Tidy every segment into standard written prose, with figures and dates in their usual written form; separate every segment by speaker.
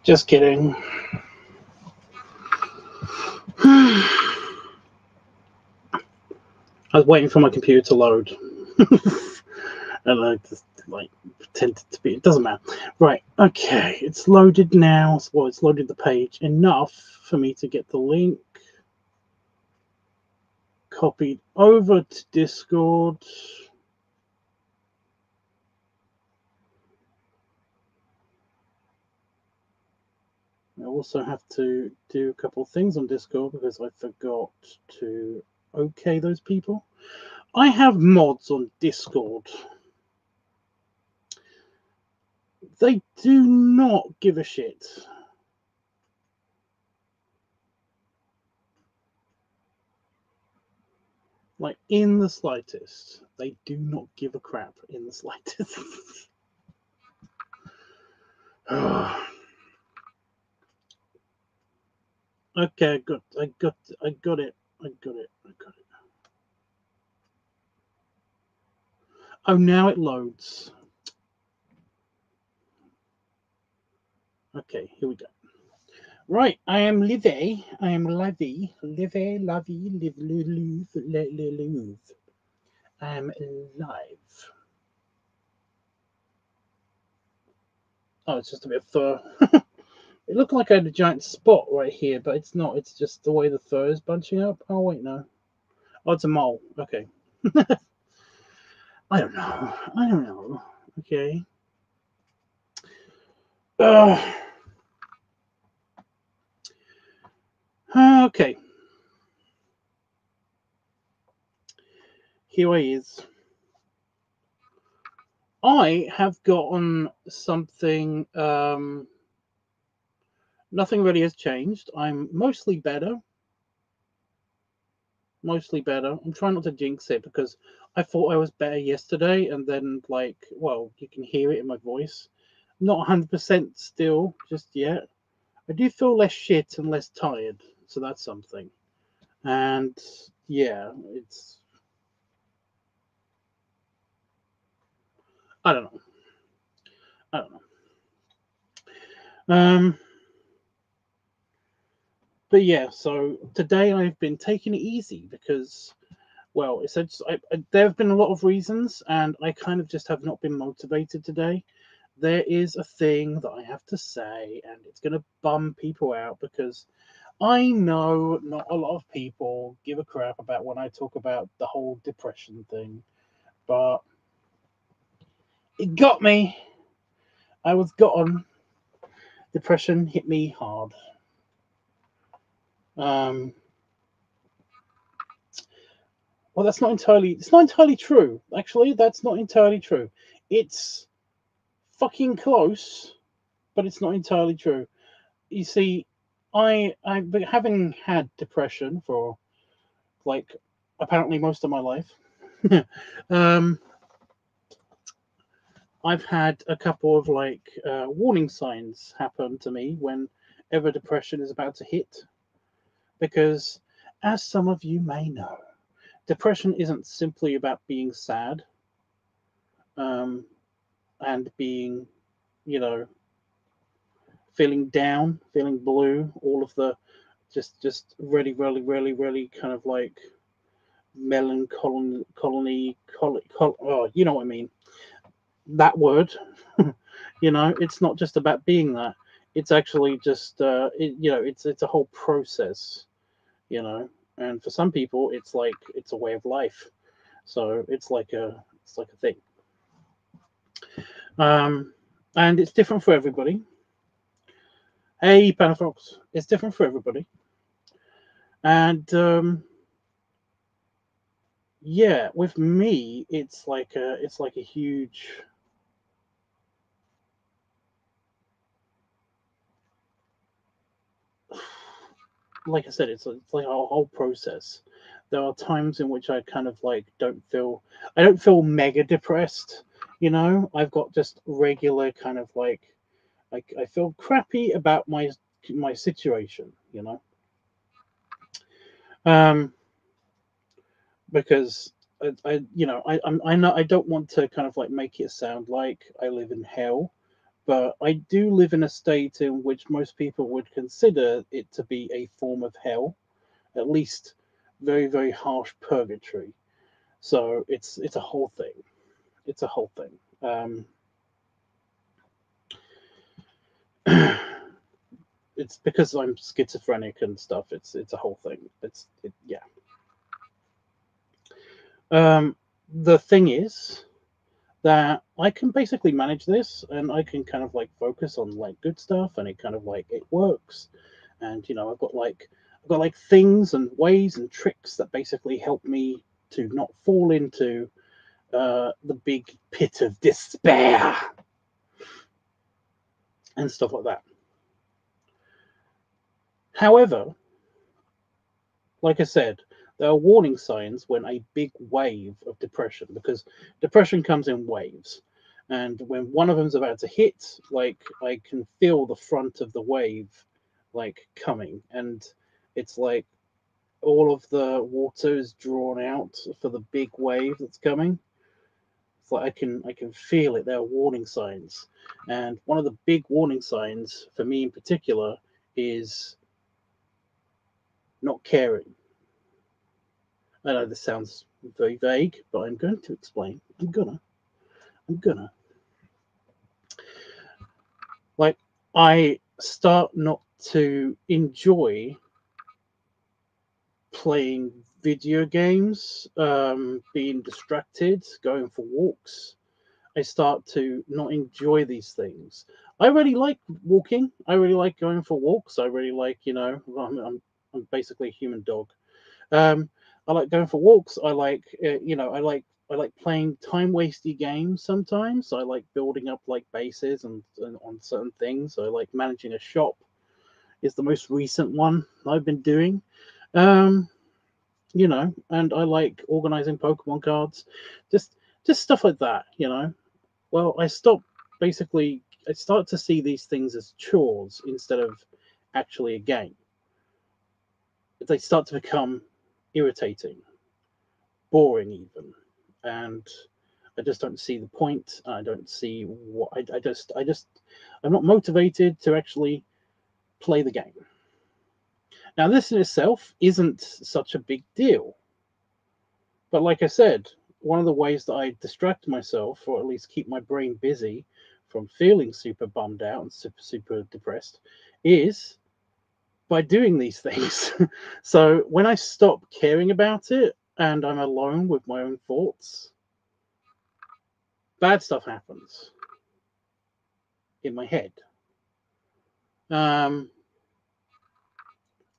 Speaker 1: Just kidding. I was waiting for my computer to load. And I just pretended to be. It doesn't matter. Right. Okay. It's loaded now. Well, it's loaded the page enough for me to get the link copied over to Discord. I also have to do a couple of things on Discord because I forgot to okay those people. I have mods on Discord. They do not give a shit. Like, in the slightest. They do not give a crap in the slightest. Okay, I got it. Oh, now it loads. Okay, here we go. Right, I am Live. I am Livey. Live. I'm live. Oh, it's just a bit of fur. It looked like I had a giant spot right here, but it's not. It's just the way the fur is bunching up. Oh, wait, no. Oh, it's a mole. Okay. I don't know. Okay. Okay. Here he is. I have gotten something. Nothing really has changed. I'm mostly better. I'm trying not to jinx it because I thought I was better yesterday, and then, well, you can hear it in my voice. Not 100% still just yet. I do feel less shit and less tired, so that's something. And yeah, I don't know. But yeah, so today I've been taking it easy because, well, there have been a lot of reasons, and I kind of just have not been motivated today. There is a thing that I have to say, and it's going to bum people out because I know not a lot of people give a crap about when I talk about the whole depression thing, but it got me. I was gotten. Depression hit me hard. Well, it's not entirely true. Actually, that's not entirely true. It's fucking close, but it's not entirely true. You see, I've been having had depression for apparently most of my life. I've had a couple of warning signs happen to me whenever depression is about to hit, because as some of you may know, depression isn't simply about being sad and being, feeling down, feeling blue, all of the just really kind of melancholy, oh, you know what I mean. That word, it's not just about being that. It's actually just, it's a whole process, and for some people, it's a way of life. So it's like a thing. And it's different for everybody. Hey, Panafox, it's different for everybody. And yeah, with me, it's like a huge. Like I said, it's like a whole process. There are times in which I kind of don't feel mega depressed. I've got just regular kind of I feel crappy about my situation. Because I know I don't want to kind of like make it sound like I live in hell, but I do live in a state in which most people would consider it to be a form of hell, at least very, very harsh purgatory. So it's a whole thing. It's a whole thing. It's because I'm schizophrenic and stuff. It's a whole thing. Yeah. The thing is that I can basically manage this, and I can kind of like focus on like good stuff, and it kind of like it works. And I've got like things and ways and tricks that basically help me to not fall into the big pit of despair and stuff like that. However, like I said, there are warning signs when a big wave of depression, because depression comes in waves. And when one of them's about to hit, like I can feel the front of the wave like coming. And it's like all of the water is drawn out for the big wave that's coming. It's like I can feel it. There are warning signs. And one of the big warning signs for me in particular is not caring. I know this sounds very vague, but I'm going to explain. I'm gonna. Like, I start not to enjoy playing video games, being distracted, going for walks. I start to not enjoy these things. I really like walking. I really like going for walks. I really like, I'm basically a human dog. Um, I like going for walks. I like, I like playing time wasty games sometimes. I like building up like bases and on certain things. I like managing a shop is the most recent one I've been doing. Um, and I like organizing Pokemon cards, just just stuff like that. Well, I start to see these things as chores instead of actually a game. They start to become irritating, boring even, and I just don't see the point. I don't see what I'm not motivated to actually play the game. Now, this in itself isn't such a big deal, but like I said, one of the ways that I distract myself, or at least keep my brain busy from feeling super bummed out and super depressed, is by doing these things. So when I stop caring about it and I'm alone with my own thoughts, bad stuff happens in my head. Um,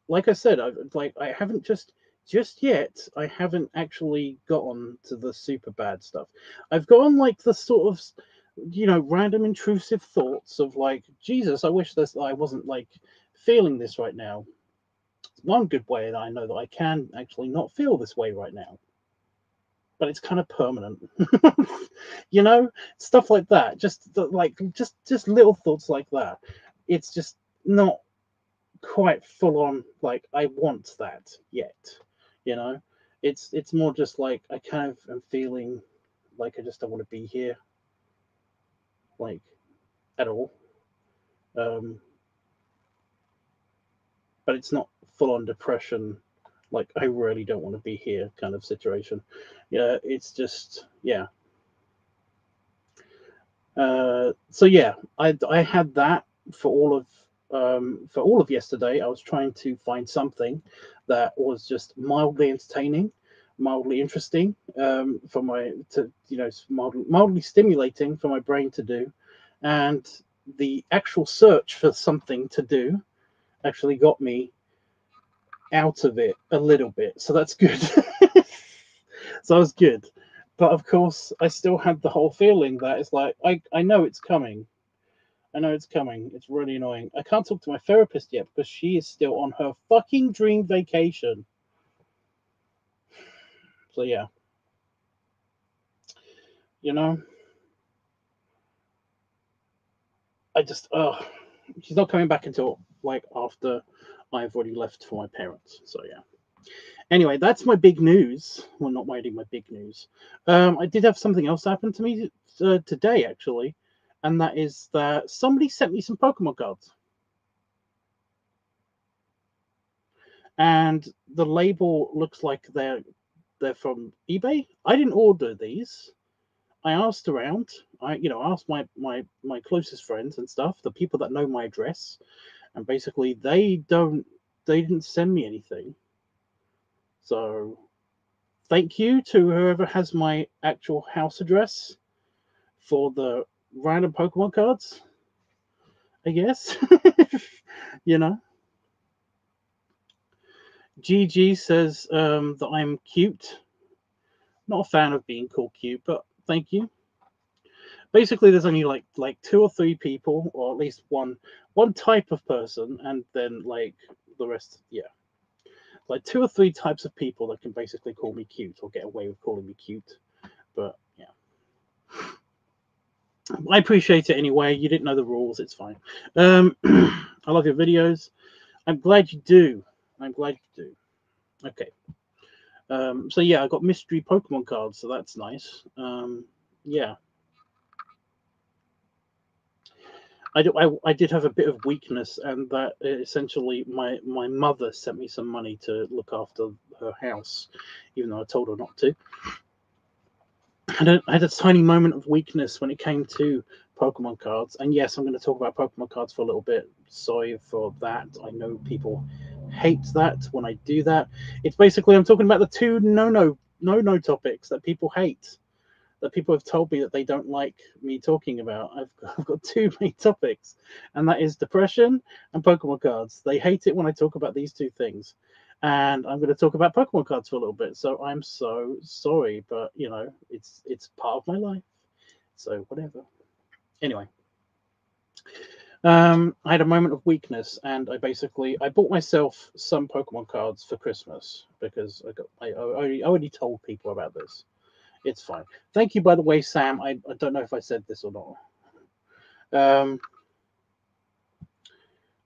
Speaker 1: like I said, I haven't just yet. I haven't actually gotten to the super bad stuff. I've gotten like the sort of random intrusive thoughts of like, Jesus, I wish this I wasn't like feeling this right now. One good way that I know that I can actually not feel this way right now, but it's kind of permanent. Stuff like that. Just little thoughts like that. It's just not quite full on like I want that yet. You know, it's more just like I kind of am feeling like I just don't want to be here, like at all. Um, but it's not full on depression. Like I really don't want to be here kind of situation. Yeah, it's just yeah. So yeah, I had that for all of yesterday. I was trying to find something that was just mildly entertaining, mildly interesting, for my to mildly stimulating for my brain to do, and the actual search for something to do actually got me out of it a little bit. So that's good. So that was good. But of course, I still had the whole feeling that it's like I know it's coming. I know it's coming. It's really annoying. I can't talk to my therapist yet because she is still on her fucking dream vacation. So yeah, you know, I just she's not coming back until like after I've already left for my parents. So yeah. Anyway, that's my big news. Well, not really my big news. I did have something else happen to me today, actually, and that is that somebody sent me some Pokemon cards. And the label looks like they're from eBay. I didn't order these. I asked around. I asked my closest friends and stuff, the people that know my address, and basically they didn't send me anything. So thank you to whoever has my actual house address for the random Pokemon cards, I guess. you know. GG says that I'm cute. Not a fan of being called cute, but thank you. Basically, there's only like 2 or 3 people, or at least one type of person, and then like the rest, yeah, like 2 or 3 types of people that can basically call me cute or get away with calling me cute. But yeah, I appreciate it anyway. You didn't know the rules; it's fine. I love your videos. I'm glad you do. I'm glad you do. Okay. So yeah, I got mystery Pokemon cards, so that's nice. Yeah. I did have a bit of weakness, and that essentially my mother sent me some money to look after her house, even though I told her not to. I had a tiny moment of weakness when it came to Pokemon cards, and yes, I'm going to talk about Pokemon cards for a little bit. Sorry for that. I know people hate that when I do that. It's basically I'm talking about the 2 no topics that people hate, that people have told me that they don't like me talking about. I've got 2 main topics, and that is depression and Pokemon cards. They hate it when I talk about these 2 things, and I'm going to talk about Pokemon cards for a little bit. So I'm so sorry, but it's part of my life. So whatever. Anyway, I had a moment of weakness, and I bought myself some Pokemon cards for Christmas because I already told people about this. It's fine. Thank you, by the way, Sam. I don't know if I said this or not.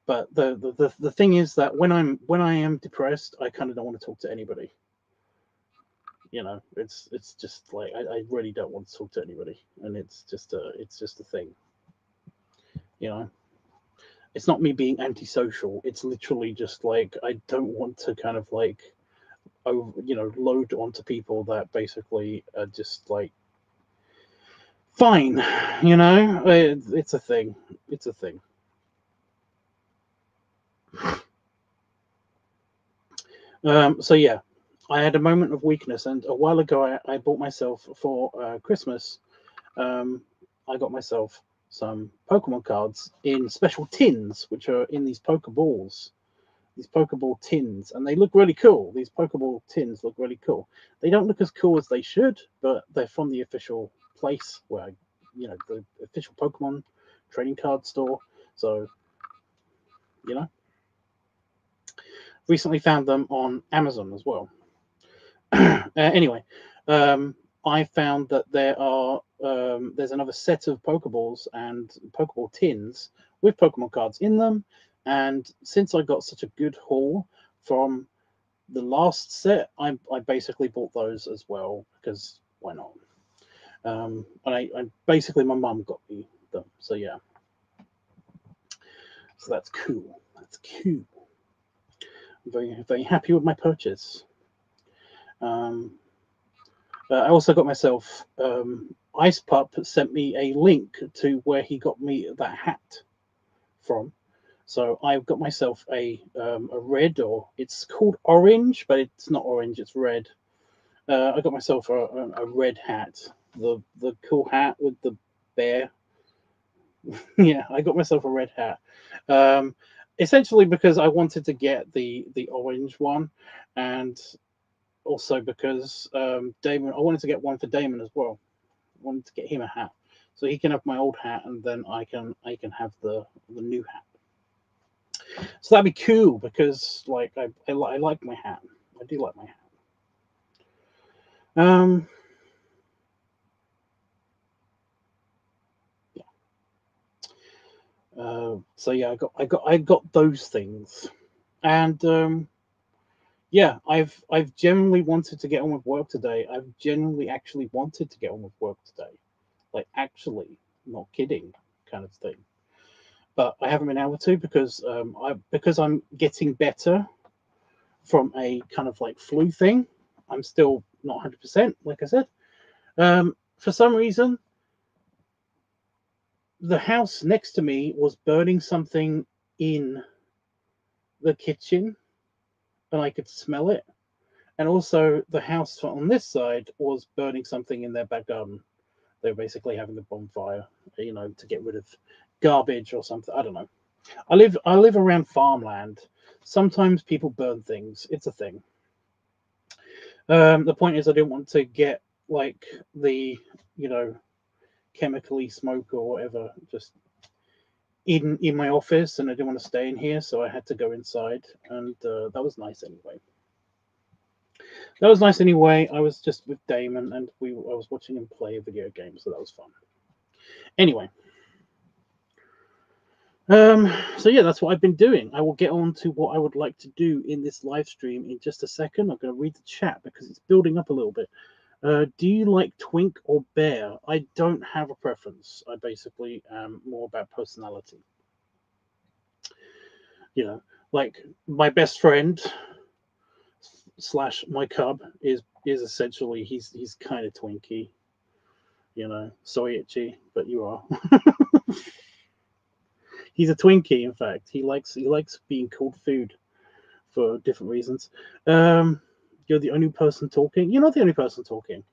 Speaker 1: But the thing is that when I am depressed, I kind of don't want to talk to anybody. It's just like I really don't want to talk to anybody, and it's just a thing. It's not me being antisocial. It's literally just like I don't want to kind of like load onto people that basically are just like fine. It's a thing. It's a thing. So yeah, I had a moment of weakness, and a while ago I bought myself for Christmas. I got myself some Pokemon cards in special tins, which are in these Pokeballs, these Pokeball tins, and they look really cool. These Pokeball tins look really cool. They don't look as cool as they should, but they're from the official place where the official Pokemon trading card store. So recently found them on Amazon as well. Anyway, I found that there's another set of Pokeballs and Pokeball tins with Pokemon cards in them, and since I got such a good haul from the last set, I basically bought those as well because why not? And I basically my mum got me them, so yeah. So that's cool. That's cool. I'm very very happy with my purchase. I also got myself Ice Pup sent me a link to where he got me that hat from. So I've got myself a red, or it's called orange, but it's not orange, it's red. I got myself a red hat, the cool hat with the bear. Yeah, I got myself a red hat. Essentially because I wanted to get the orange one, and also because Damon, I wanted to get one for Damon as well. I wanted to get him a hat, so he can have my old hat, and then I can have the new hat. So that'd be cool because like I like my hat. I do like my hat. Yeah. So yeah, I got those things, and yeah, I've genuinely wanted to get on with work today. I've genuinely actually wanted to get on with work today, like actually, not kidding, kind of thing. But I haven't been able to because because I'm getting better from a kind of like flu thing. I'm still not 100%, like I said. For some reason, the house next to me was burning something in the kitchen, and I could smell it. And also, the house on this side was burning something in their back garden. They were basically having a bonfire, to get rid of garbage or something. I don't know. I live around farmland. Sometimes people burn things. It's a thing. The point is, I didn't want to get like the chemically smoke or whatever just in my office, and I didn't want to stay in here, so I had to go inside, and that was nice anyway. That was nice anyway. I was just with Damon, and I was watching him play a video game, so that was fun. Anyway, so yeah, that's what I've been doing. I will get on to what I would like to do in this live stream in just a second. I'm going to read the chat because it's building up a little bit. Do you like Twink or Bear? I don't have a preference. I basically am more about personality. Like my best friend / my cub is essentially he's kind of Twinky. Sorry, Itchy, but you are. He's a Twinkie, in fact. He likes being called food for different reasons. You're the only person talking. You're not the only person talking.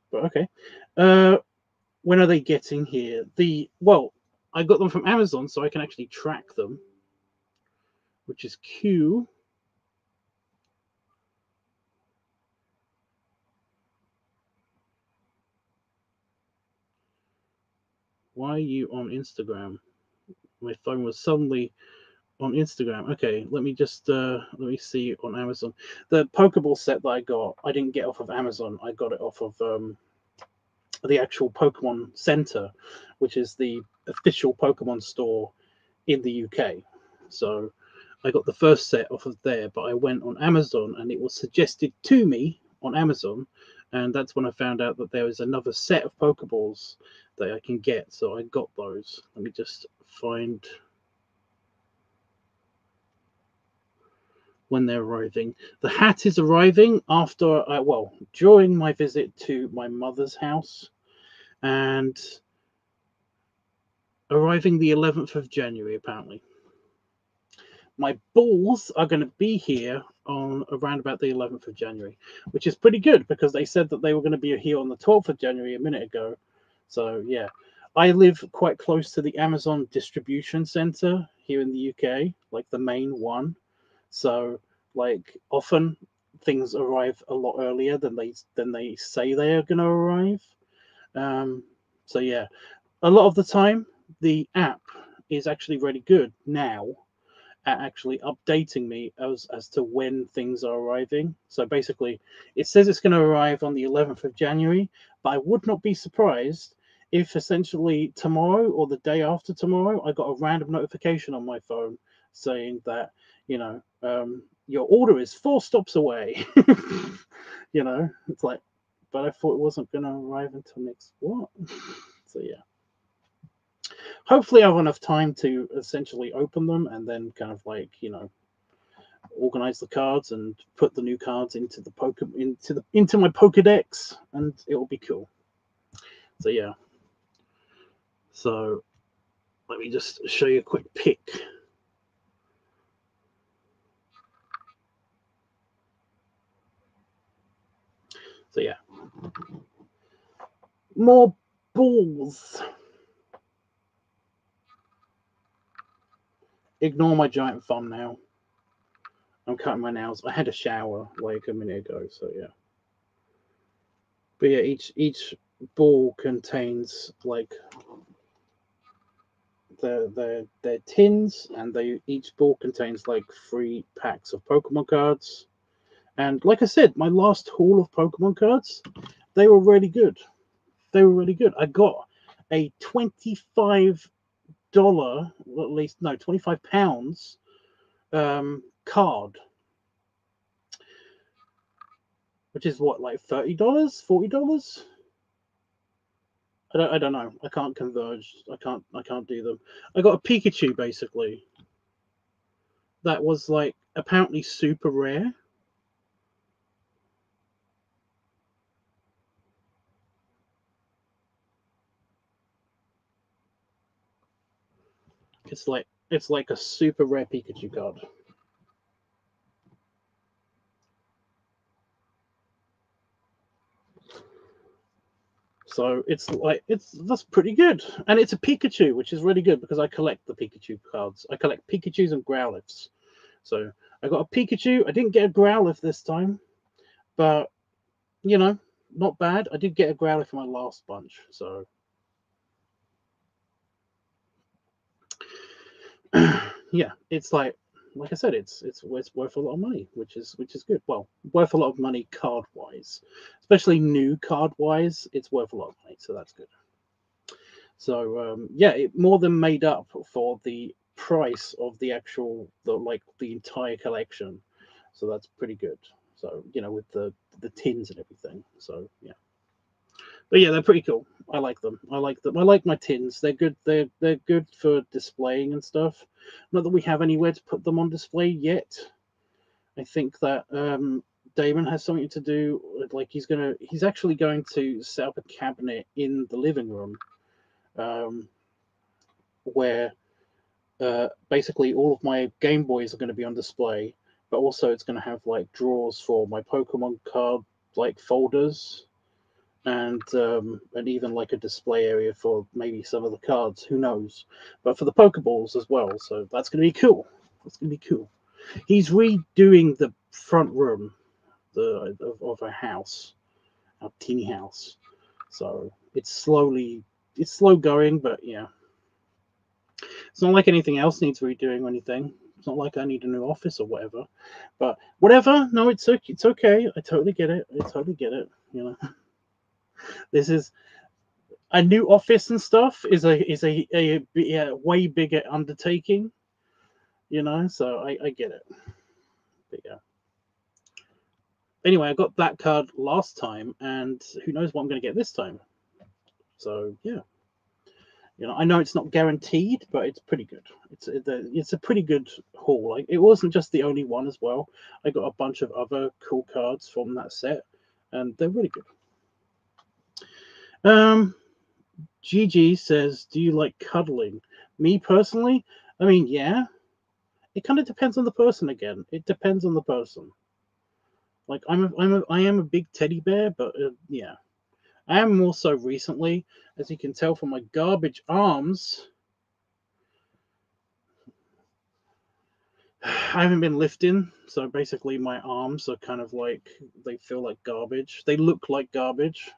Speaker 1: But okay. When are they getting here? I got them from Amazon, so I can actually track them, which is Q. Why are you on Instagram? My phone was suddenly on Instagram. Okay, let me see on Amazon. The Pokeball set that I got, I didn't get off of Amazon. I got it off of the actual Pokemon Center, which is the official Pokemon store in the UK. So I got the first set off of there, but I went on Amazon and it was suggested to me on Amazon, and that's when I found out that there is another set of Pokeballs that I can get. So I got those. Let me just find when they're arriving. The hat is arriving after, during my visit to my mother's house, and arriving the 11th of January, apparently. My balls are going to be here on around about the 11th of January, which is pretty good because they said that they were going to be here on the 12th of January a minute ago. So, yeah. I live quite close to the Amazon distribution center here in the UK, like the main one. So, like, often things arrive a lot earlier than they say they are going to arrive. So yeah, a lot of the time the app is actually really good now at actually updating me as to when things are arriving. So basically, it says it's going to arrive on the 11th of January, but I would not be surprised if essentially tomorrow or the day after tomorrow, I got a random notification on my phone saying that, your order is 4 stops away. It's like, but I thought it wasn't going to arrive until next what? So yeah. Hopefully, I have enough time to essentially open them and then kind of like organize the cards and put the new cards into the into my Pokedex, and it will be cool. So yeah. So let me just show you a quick pic. So yeah, more balls. Ignore my giant thumbnail. I'm cutting my nails. I had a shower like a minute ago, so yeah. But yeah, each ball contains like their tins, and each ball contains like 3 packs of Pokemon cards. And like I said, my last haul of Pokemon cards, they were really good. They were really good. I got a $25, well, at least no, £25 card which is what, like $30, $40. I don't know. I can't converge. I can't do them. I got a Pikachu basically. That was like apparently super rare. It's like a super rare Pikachu card. So that's pretty good, and it's a Pikachu, which is really good because I collect the Pikachu cards. I collect Pikachus and Growlithes. So I got a Pikachu. I didn't get a Growlithe this time, but you know, not bad. I did get a Growlithe for my last bunch, so yeah, it's like I said, it's worth a lot of money, which is good. Well, worth a lot of money card wise, especially new card wise. It's worth a lot of money, so that's good. So yeah, it more than made up for the price of the entire collection. So that's pretty good. So with the tins and everything. So yeah. But yeah, they're pretty cool. I like them. I like them. I like my tins. They're good. They're good for displaying and stuff. Not that we have anywhere to put them on display yet. I think that Damon has something to do with, like, he's actually going to set up a cabinet in the living room, where basically all of my Game Boys are going to be on display, but also it's going to have like drawers for my Pokemon card like folders, and even like a display area for maybe some of the cards. Who knows? But for the Pokeballs as well. So that's going to be cool. That's going to be cool. He's redoing the front room of our house, our teeny house. So it's slow going, but yeah. It's not like anything else needs redoing or anything. It's not like I need a new office or whatever. But whatever. No, it's okay. I totally get it. I totally get it. This is a new office and stuff is a way bigger undertaking. So I get it. But yeah. Anyway, I got that card last time, and who knows what I'm going to get this time. So yeah. I know it's not guaranteed, but it's pretty good. It's a pretty good haul. Like, it wasn't just the only one as well. I got a bunch of other cool cards from that set, and they're really good. GG says, "Do you like cuddling?" Me personally, I mean, yeah. It kind of depends on the person again. It depends on the person. Like, I am a big teddy bear, but yeah. I am more so recently, as you can tell from my garbage arms. I haven't been lifting, so basically my arms are kind of like, they feel like garbage. They look like garbage.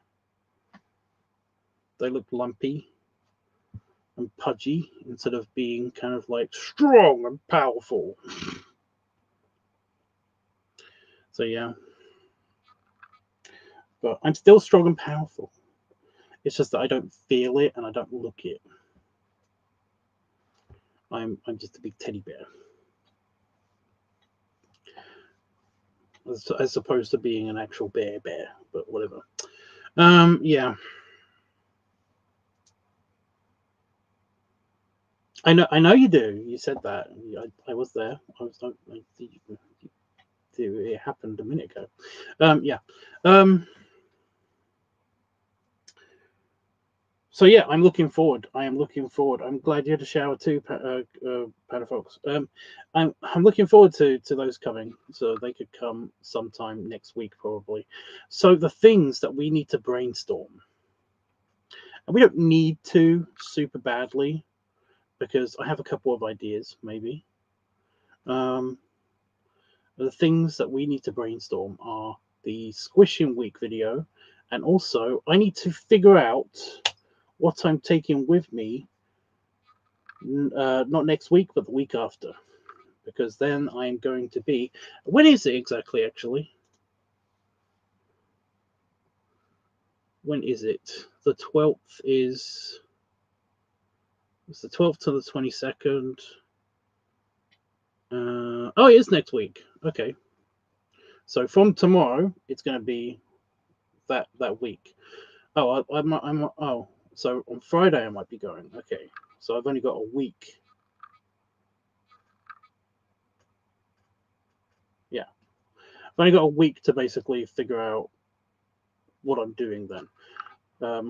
Speaker 1: They look lumpy and pudgy instead of being kind of like strong and powerful. So yeah. But I'm still strong and powerful. It's just that I don't feel it and I don't look it. I'm just a big teddy bear. As opposed to being an actual bear, but whatever. Yeah. I know you do. You said that. I was there. It happened a minute ago. Yeah. So yeah, I'm looking forward. I am looking forward. I'm glad you had a shower too, Patafox. I'm looking forward to those coming. So they could come sometime next week probably. So the things that we need to brainstorm, and we don't need to super badly, because I have a couple of ideas maybe. The things that we need to brainstorm are the Squishing Week video, and also I need to figure out what I'm taking with me, not next week, but the week after, because then I'm going to be. When is it exactly? Actually, when is it? The 12th is. It's the 12th to the 22nd. Oh, it is next week. Okay. So from tomorrow, it's going to be that week. Oh, oh, so on Friday I might be going. Okay, so I've only got a week. Yeah, I've only got a week to basically figure out what I'm doing then.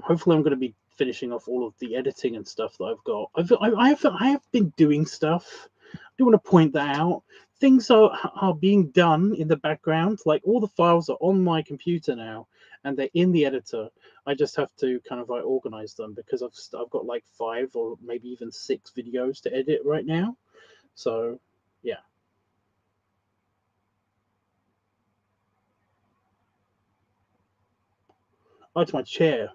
Speaker 1: Hopefully, I'm going to be finishing off all of the editing and stuff that I've got. I have been doing stuff. I do want to point that out. Things are being done in the background. Like all the files are on my computer now, and they're in the editor. I just have to kind of like organize them because I've got like 5 or maybe even 6 videos to edit right now. So yeah. Oh, it's my chair.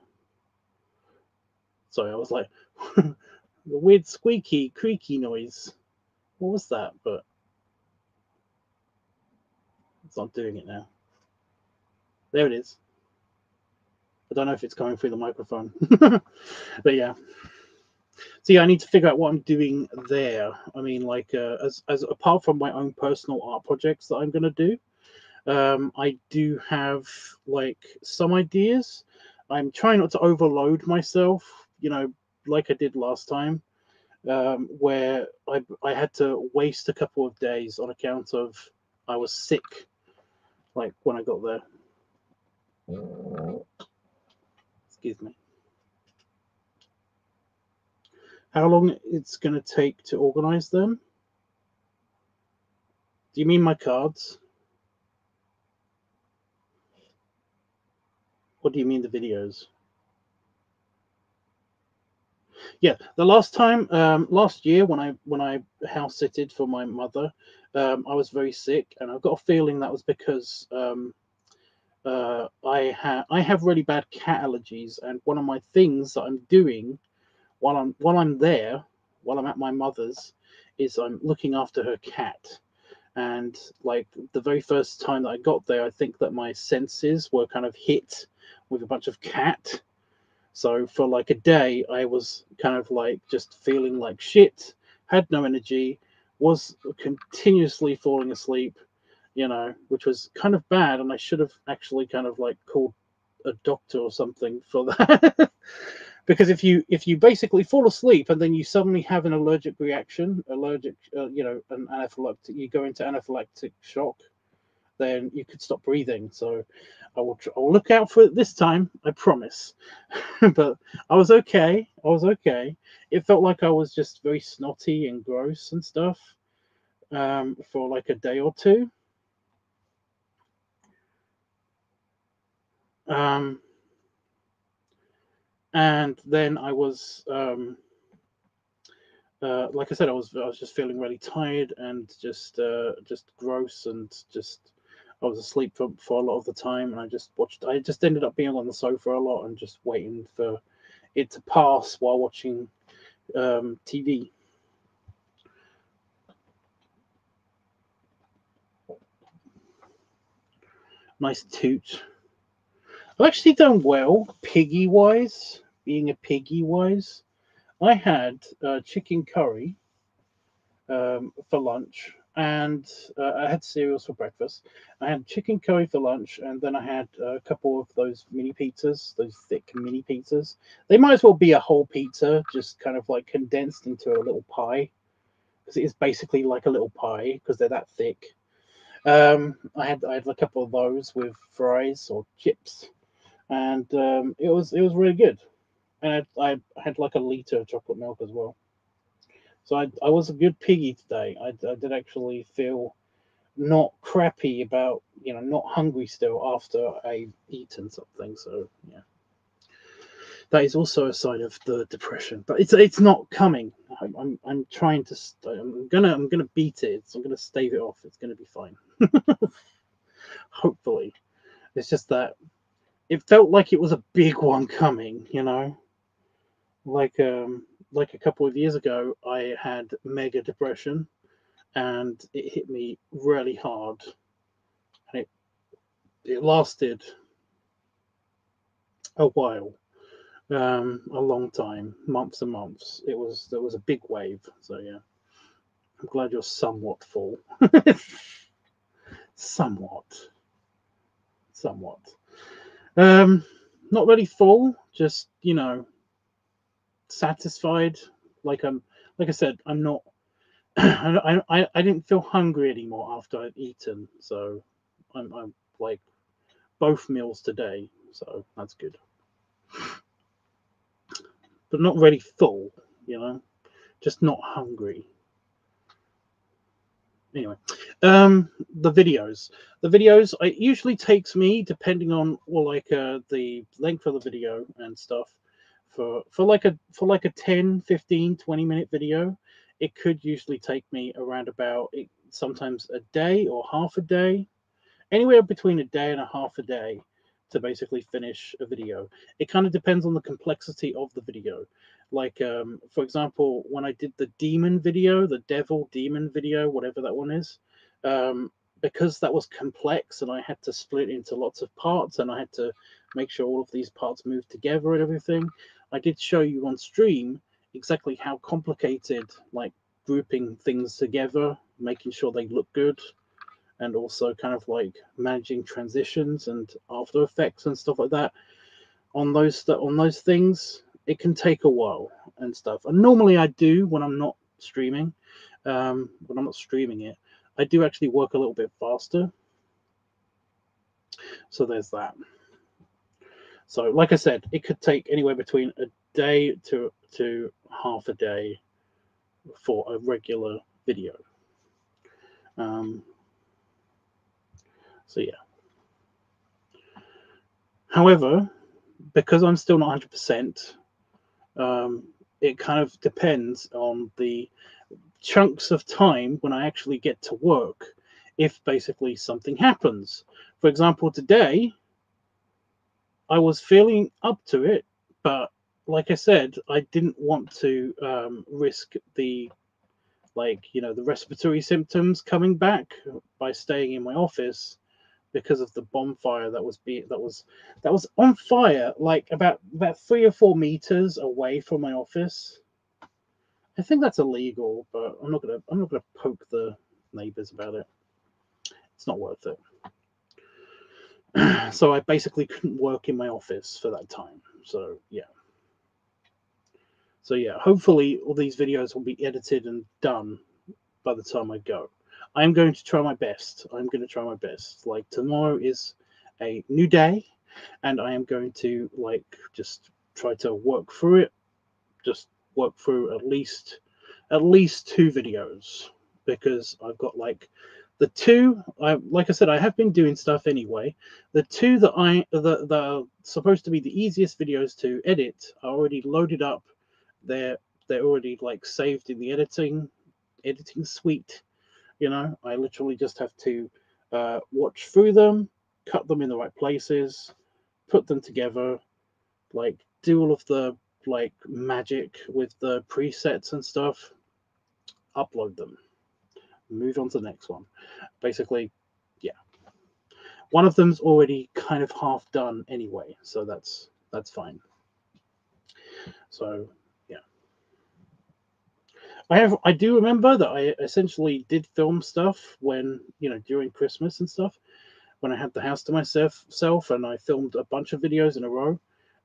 Speaker 1: Sorry, I was like the weird squeaky, creaky noise. What was that? But it's not doing it now. There it is. I don't know if it's coming through the microphone. But yeah. So yeah, I need to figure out what I'm doing there. I mean, like as apart from my own personal art projects that I'm gonna do, I do have like some ideas. I'm trying not to overload myself, you know, like I did last time, where I had to waste a couple of days on account of I was sick, like when I got there. Excuse me. How long it's going to take to organize them? Do you mean my cards? What do you mean the videos? Yeah, the last time, last year when I house sitted for my mother, I was very sick, and I've got a feeling that was because I have really bad cat allergies, and one of my things that I'm doing while I'm there, while I'm at my mother's, is I'm looking after her cat. And like the very first time that I got there, I think that my senses were kind of hit with a bunch of cat. So for like a day, I was kind of like just feeling like shit, had no energy, was continuously falling asleep, you know, which was kind of bad. And I should have actually kind of like called a doctor or something for that. Because if you basically fall asleep and then you suddenly have an allergic reaction, you know, an anaphylactic, you go into anaphylactic shock, then you could stop breathing. So I'll look out for it this time, I promise. But I was okay. I was okay. It felt like I was just very snotty and gross and stuff for like a day or two. Um, and then I was like I said, I was just feeling really tired and just gross and just I was asleep for a lot of the time, and I just ended up being on the sofa a lot and just waiting for it to pass while watching TV. Nice toot. I've actually done well piggy wise. Being a piggy wise, I had chicken curry for lunch, and I had cereals for breakfast. I had chicken curry for lunch, and then I had a couple of those mini pizzas, those thick mini pizzas. They might as well be a whole pizza, just kind of like condensed into a little pie, because it is basically like a little pie because they're that thick. I had a couple of those with fries or chips, and it was really good. And I had like a liter of chocolate milk as well. So I was a good piggy today. I did actually feel not crappy about, you know, not hungry still after I've eaten something. So yeah, that is also a sign of the depression, but it's not coming. I'm trying to. I'm gonna beat it. I'm gonna stave it off. It's gonna be fine. Hopefully, it's just that it felt like it was a big one coming. You know, like a couple of years ago, I had mega depression and it hit me really hard, and it lasted a while, a long time, months and months. There was a big wave. So yeah, I'm glad you're somewhat full. Somewhat. somewhat. Not really full, just, you know, satisfied. Like I said, I'm not. I didn't feel hungry anymore after I'd eaten, so I'm like both meals today, so that's good. But not really full, you know, just not hungry. Anyway, the videos. The videos, it usually takes me, depending on, well, like the length of the video and stuff, for like a 10, 15, 20-minute video, it could usually take me around about sometimes a day or half a day, anywhere between a day and a half a day to basically finish a video. It kind of depends on the complexity of the video. Like, for example, when I did the demon video, the devil demon video, whatever that one is, because that was complex and I had to split into lots of parts and I had to make sure all of these parts moved together and everything, I did show you on stream exactly how complicated, like, grouping things together, making sure they look good, and also kind of like managing transitions and After Effects and stuff like that on those things. It can take a while and stuff. And normally I do when I'm not streaming. When I'm not streaming it, I do actually work a little bit faster. So there's that. So like I said, it could take anywhere between a day to half a day for a regular video. So yeah. However, because I'm still not 100%, it kind of depends on the chunks of time when I actually get to work, if basically something happens. For example, today, I was feeling up to it, but like I said, I didn't want to risk the, like, you know, the respiratory symptoms coming back by staying in my office because of the bonfire that was on fire, like about 3 or 4 meters away from my office. I think that's illegal, but I'm not gonna poke the neighbors about it. It's not worth it. So I basically couldn't work in my office for that time. So yeah. So yeah, hopefully all these videos will be edited and done by the time I go. I'm going to try my best. I'm going to try my best. Like, tomorrow is a new day, and I am going to, like, just try to work through it. Just work through at least 2 videos, because I've got, like, the 2. Like I said, I have been doing stuff anyway. The 2 that are supposed to be the easiest videos to edit are already loaded up. They're already, like, saved in the editing suite. You know, I literally just have to watch through them, cut them in the right places, put them together, like, do all of the, like, magic with the presets and stuff, upload them, move on to the next one. Basically, yeah. One of them's already kind of half done anyway, so that's fine. So yeah. I do remember that I essentially did film stuff when, you know, during Christmas and stuff, when I had the house to myself, and I filmed a bunch of videos in a row.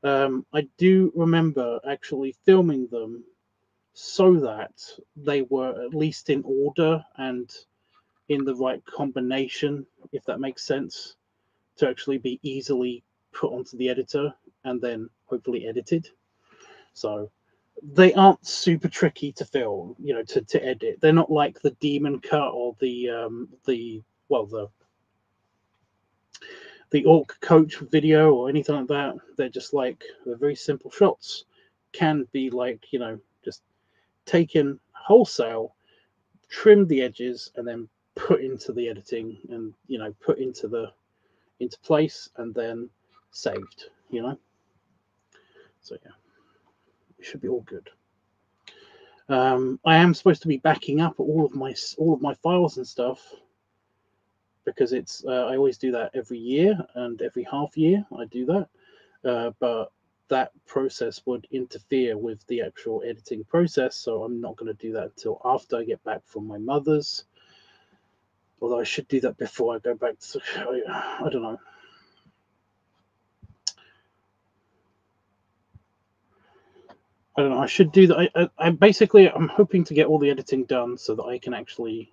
Speaker 1: I do remember actually filming them so that they were at least in order and in the right combination, if that makes sense, to actually be easily put onto the editor and then hopefully edited. So they aren't super tricky to film, you know, to edit. They're not like the Demon Cut or the Orc Coach video or anything like that. They're just like, they're very simple shots. Can be, like, you know, just taken wholesale, trimmed the edges, and then put into the editing, and, you know, put into place, and then saved, you know. So yeah, it should be all good. I am supposed to be backing up all of my files and stuff, because it's I always do that every year, and every half year I do that, but that process would interfere with the actual editing process, so I'm not going to do that until after I get back from my mother's. Although I should do that before I go back to, I don't know. I don't know. I should do that. I basically, I'm hoping to get all the editing done so that I can actually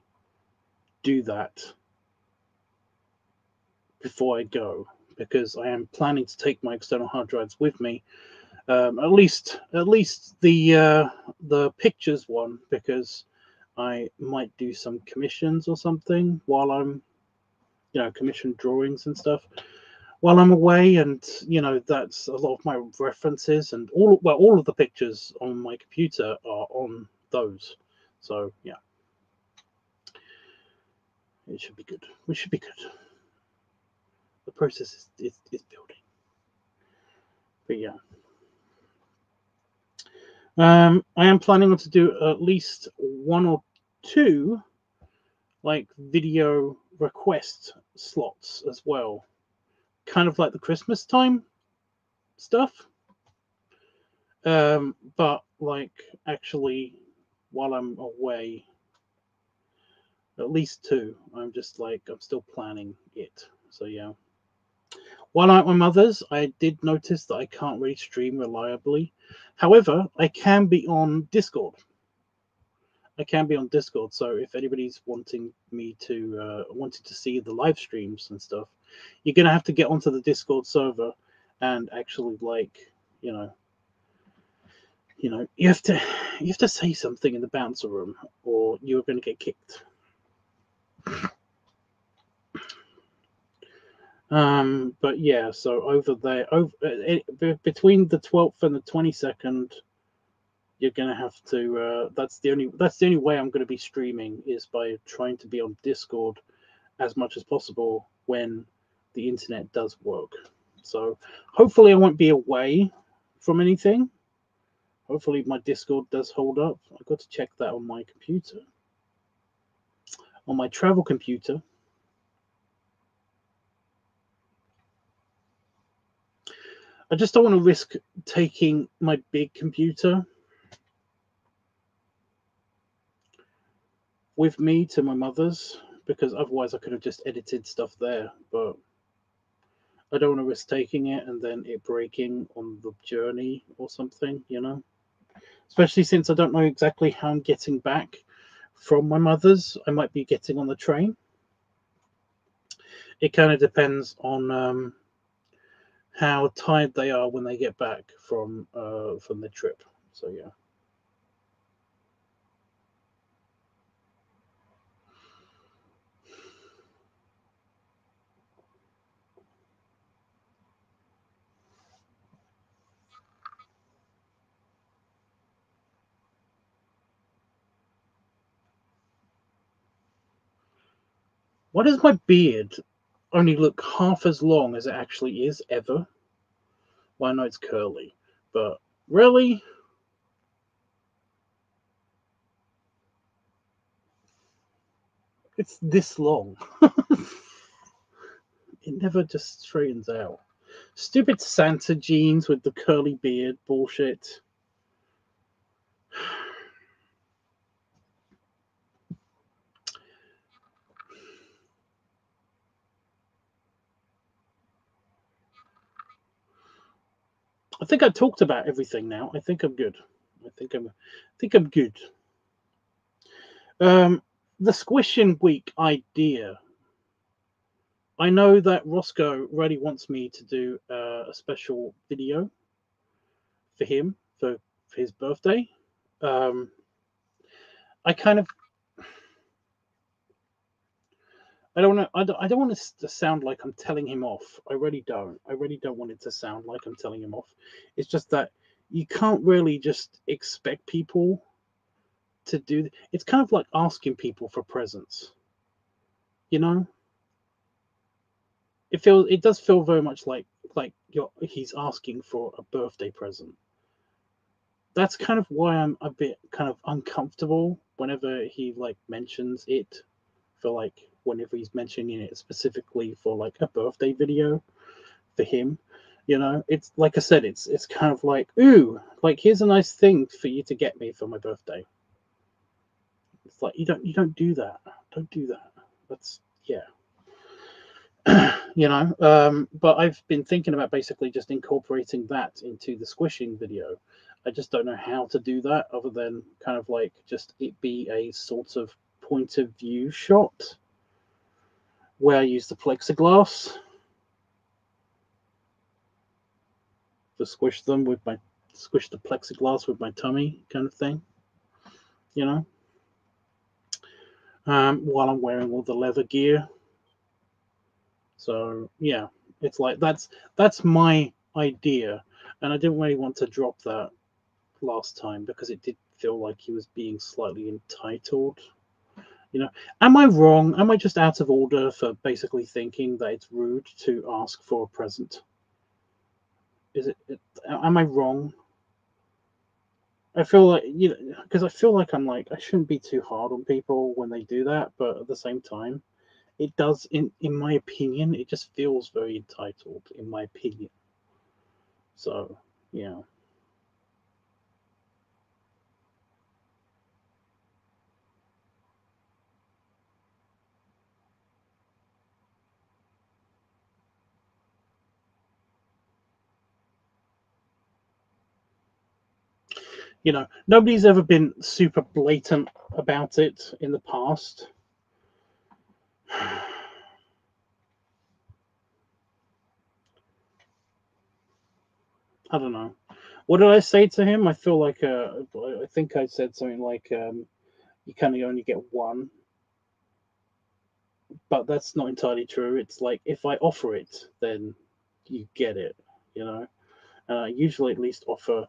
Speaker 1: do that before I go, because I am planning to take my external hard drives with me. At least the pictures one, because I might do some commissions or something while I'm, commission drawings and stuff while I'm away, and that's a lot of my references, and all of the pictures on my computer are on those. So yeah, it should be good. We should be good. The process is building, but yeah. I am planning on to do at least one or two like video request slots as well, kind of like the Christmas time stuff. But like actually, while I'm away, at least two. I'm still planning it. So yeah. While I'm at my mother's, I did notice that I can't really stream reliably. However, I can be on Discord. So if anybody's wanting to see the live streams and stuff, you're gonna have to get onto the Discord server and actually you have to say something in the bouncer room, or you're gonna get kicked. But yeah, so over there, between the 12th and the 22nd, you're gonna have to. That's the only way I'm gonna be streaming, is by trying to be on Discord as much as possible when the internet does work. So hopefully I won't be away from anything. Hopefully my Discord does hold up. I've got to check that on my computer, on my travel computer. I just don't want to risk taking my big computer with me to my mother's, because otherwise I could have just edited stuff there. But I don't want to risk taking it and then it breaking on the journey or something, Especially since I don't know exactly how I'm getting back from my mother's. I might be getting on the train. It kind of depends on how tired they are when they get back from the trip. So yeah. Why does my beard only look half as long as it actually is ever? Well, I know it's curly, but really? It's this long. It never just straightens out. Stupid Santa jeans with the curly beard bullshit. I think I talked about everything now. I think I'm good. I think I'm good. The squishing week idea. I know that Roscoe really wants me to do a special video for him for his birthday. I kind of I don't want it to sound like I'm telling him off. I really don't. I really don't want it to sound like I'm telling him off. It's just that you can't really just expect people to do. It's kind of like asking people for presents. It does feel very much like he's asking for a birthday present. That's kind of why I'm a bit kind of uncomfortable whenever he mentions it, for whenever he's mentioning it specifically for a birthday video for him. It's like I said, it's kind of like, ooh, here's a nice thing for you to get me for my birthday. It's like you don't do that. Don't do that. That's yeah. But I've been thinking about basically just incorporating that into the squishing video. I just don't know how to do that other than kind of like just it be a sort of point of view shot where I use the plexiglass to squish the plexiglass with my tummy kind of thing, you know, while I'm wearing all the leather gear. So yeah, it's like that's my idea, and I didn't really want to drop that last time because it did feel like he was being slightly entitled. You know, am I wrong? Am I just out of order for basically thinking that it's rude to ask for a present? Am I wrong? I feel like, you know, because I feel like I'm like I shouldn't be too hard on people when they do that, but at the same time, it does, in my opinion, it just feels very entitled, in my opinion. So yeah. You know, nobody's ever been super blatant about it in the past. I don't know. What did I say to him? I feel like I think I said something like you kind of only get one, but that's not entirely true. It's like if I offer it, then you get it, you know. And I usually at least offer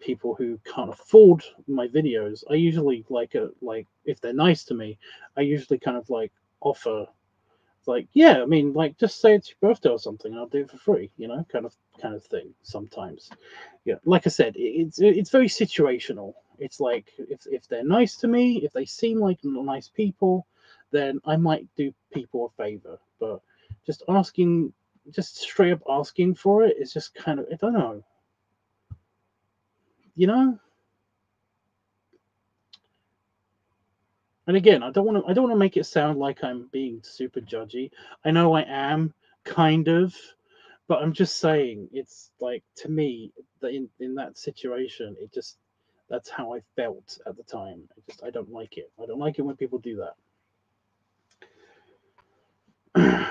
Speaker 1: people who can't afford my videos. I usually like if they're nice to me, I usually kind of like offer like, yeah, I mean, like just say it's your birthday or something, I'll do it for free, you know, kind of thing. Sometimes, yeah, like I said, it's very situational. It's like if they're nice to me, if they seem like nice people, then I might do people a favor. But just asking, just straight up asking for it is just kind of, I don't know, you know. And again, I don't want to make it sound like I'm being super judgy. I know I am, kind of. But I'm just saying, it's like to me that in that situation, it just that's how I felt at the time. I don't like it. I don't like it when people do that.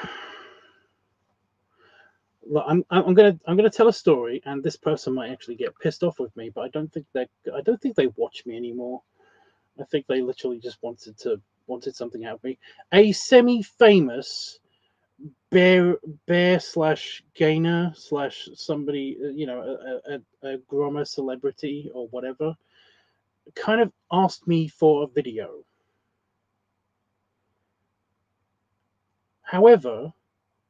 Speaker 1: Look, I'm gonna tell a story, and this person might actually get pissed off with me, but I don't think they watch me anymore. I think they literally just wanted something out of me. A semi-famous bear slash gainer slash somebody, you know, a grommer celebrity or whatever, kind of asked me for a video. However,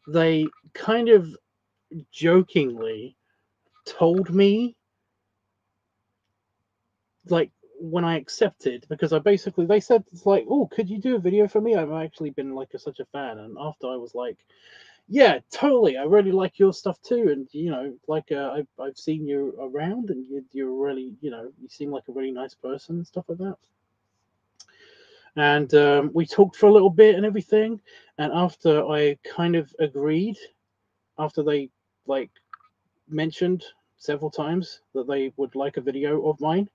Speaker 1: they kind of jokingly told me, like, when I accepted, because I basically, they said, it's like, oh, could you do a video for me? I've actually been like such a fan. And after I was like, yeah, totally. I really like your stuff too, and you know, like I've seen you around, and you're really, you know, you seem like a really nice person and stuff like that. And we talked for a little bit and everything. And after I kind of agreed, after they like mentioned several times that they would like a video of mine,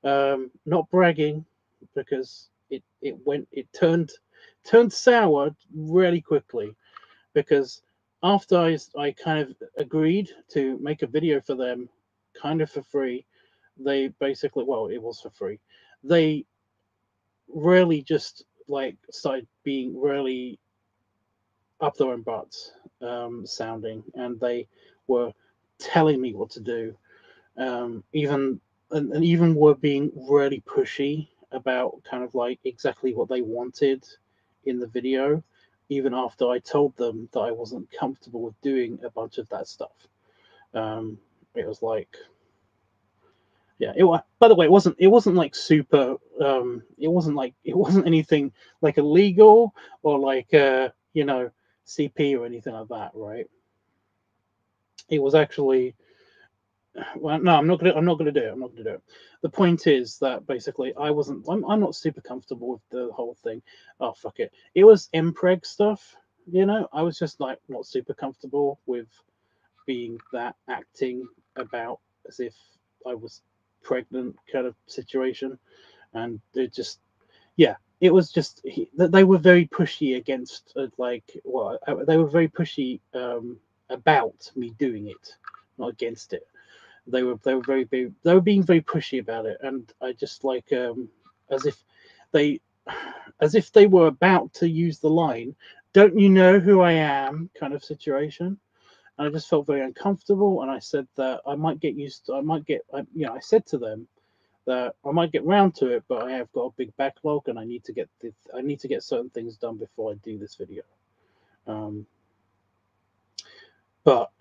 Speaker 1: not bragging, because it turned sour really quickly because after I kind of agreed to make a video for them kind of for free, they basically, well, it was for free. They really just like started being really up their own butts sounding, and they were telling me what to do, even and even were being really pushy about kind of like exactly what they wanted in the video, even after I told them that I wasn't comfortable with doing a bunch of that stuff. It was like, yeah. It was. By the way, it wasn't like super. It wasn't anything like illegal or like you know, CP or anything like that, right? It was actually, well, no, I'm not gonna do it. I'm not gonna do it. The point is that basically I'm not super comfortable with the whole thing. Oh fuck it. It was impreg stuff, you know. I was just like not super comfortable with being that acting about as if I was pregnant kind of situation, and it just, yeah, it was just that they were very pushy against they were very pushy about me doing it, not against it. They were they were being very pushy about it, and I just like as if they as if they were about to use the line, "Don't you know who I am?" kind of situation. And I just felt very uncomfortable, and I said that I might get used to, I might get, I said to them that I might get round to it, but I have got a big backlog, and I need to get certain things done before I do this video. But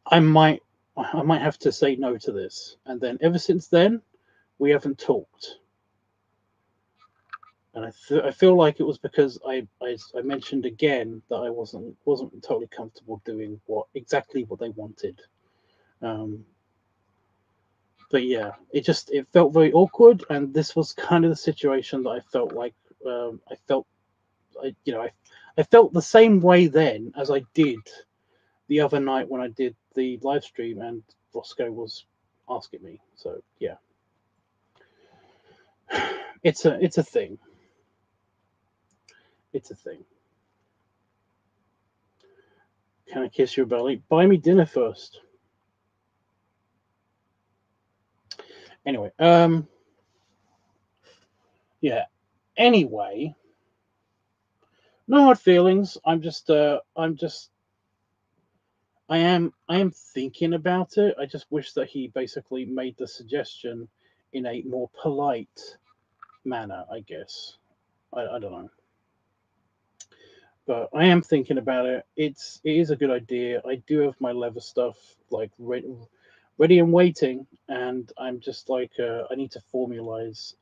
Speaker 1: I might have to say no to this, and then ever since then, we haven't talked. And I feel like it was because I mentioned again that I wasn't totally comfortable doing exactly what they wanted. But yeah, it felt very awkward, and this was kind of the situation that I felt like I felt the same way then as I did the other night when I did the live stream and Roscoe was asking me. So yeah, it's a thing. It's a thing. Can I kiss your belly? Buy me dinner first. Anyway, yeah. Anyway, no hard feelings. I am thinking about it. I just wish that he basically made the suggestion in a more polite manner, I guess. I don't know. But I am thinking about it. It is a good idea. I do have my leather stuff like ready and waiting, and I'm just like I need to formalize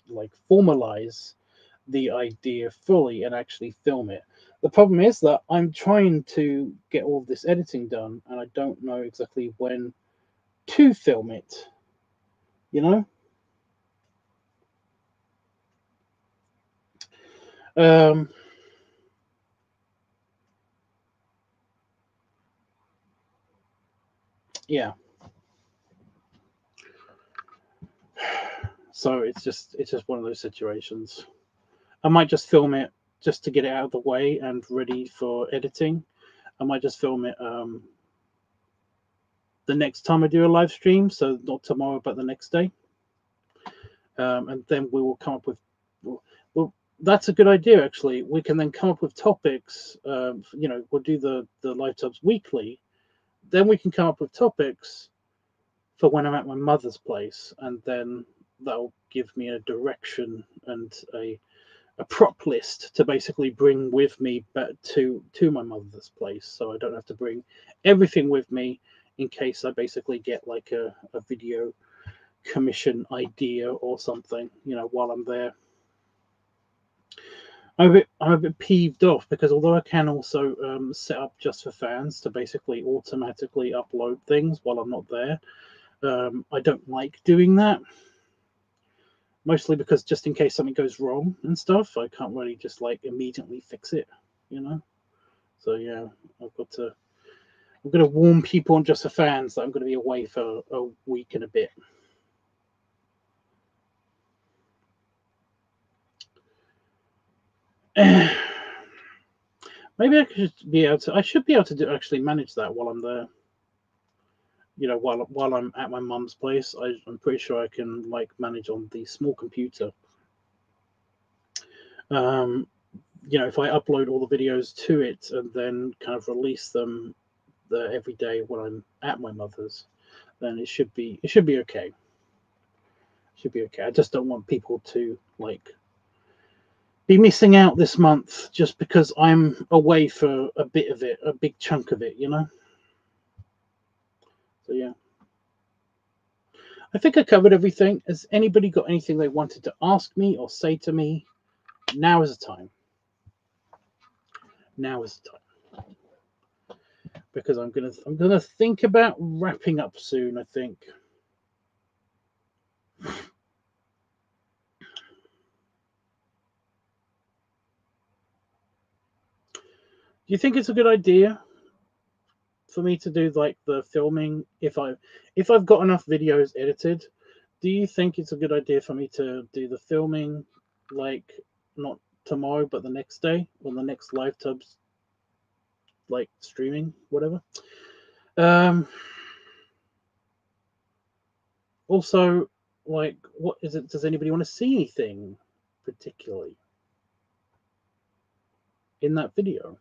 Speaker 1: the idea fully and actually film it. The problem is that I'm trying to get all of this editing done, and I don't know exactly when to film it. Yeah. So it's just one of those situations. I might just film it just to get it out of the way and ready for editing. I might just film it the next time I do a live stream, so not tomorrow, but the next day. And then we will come up with. Well, that's a good idea, actually. We can then come up with topics. We'll do the LiveTubs weekly. Then we can come up with topics for when I'm at my mother's place, and then that'll give me a direction and a prop list to basically bring with me back to my mother's place, so I don't have to bring everything with me in case I basically get like a video commission idea or something, while I'm there. I'm a bit peeved off because although I can also set up just for fans to basically automatically upload things while I'm not there, I don't like doing that. Mostly because just in case something goes wrong and stuff, I can't really just like immediately fix it, So yeah, I'm going to warn people and just for fans that I'm going to be away for a week and a bit. Maybe I should be able to actually manage that while I'm there. While I'm at my mum's place, I'm pretty sure I can like manage on the small computer. If I upload all the videos to it and then kind of release them every day when I'm at my mother's, then it should be okay. Should be okay. I just don't want people to like be missing out this month just because I'm away for a bit of it, a big chunk of it, So yeah. I think I covered everything. Has anybody got anything they wanted to ask me or say to me? Now is the time. Now is the time. Because I'm gonna think about wrapping up soon, I think. Do you think it's a good idea for me to do like the filming if I've got enough videos edited do you think it's a good idea for me to do the filming, like, not tomorrow, but the next day, or the next LiveTubs, like, streaming, whatever? Also, like, what is it? Does anybody want to see anything particularly in that video?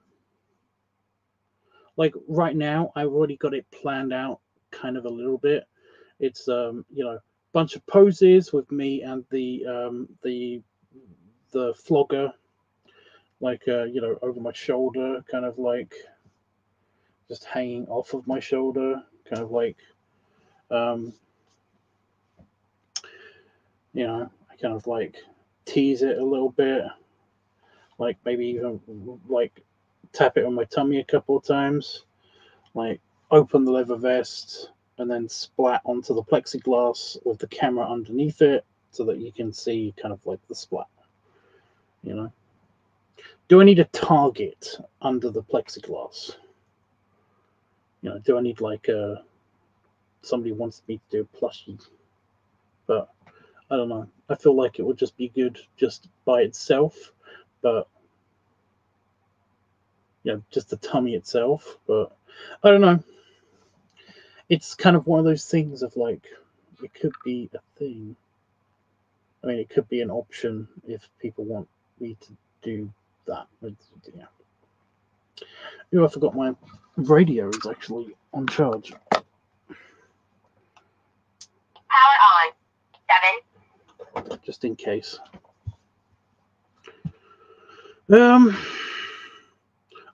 Speaker 1: Like, right now, I've already got it planned out kind of a little bit. It's you know, bunch of poses with me and the flogger, like you know, over my shoulder, kind of like just hanging off of my shoulder, kind of like you know, I kind of like tease it a little bit, like maybe even like tap it on my tummy a couple of times, like open the leather vest and then splat onto the plexiglass with the camera underneath it so that you can see kind of like the splat, you know. Do I need a target under the plexiglass? You know, do I need like somebody wants me to do a plushie? But I don't know. I feel like it would just be good just by itself, but you know, just the tummy itself. But I don't know. It's kind of one of those things of like, it could be a thing. I mean, it could be an option if people want me to do that. But, yeah. Oh, I forgot my radio is actually on charge.
Speaker 2: Power on. 7.
Speaker 1: Just in case.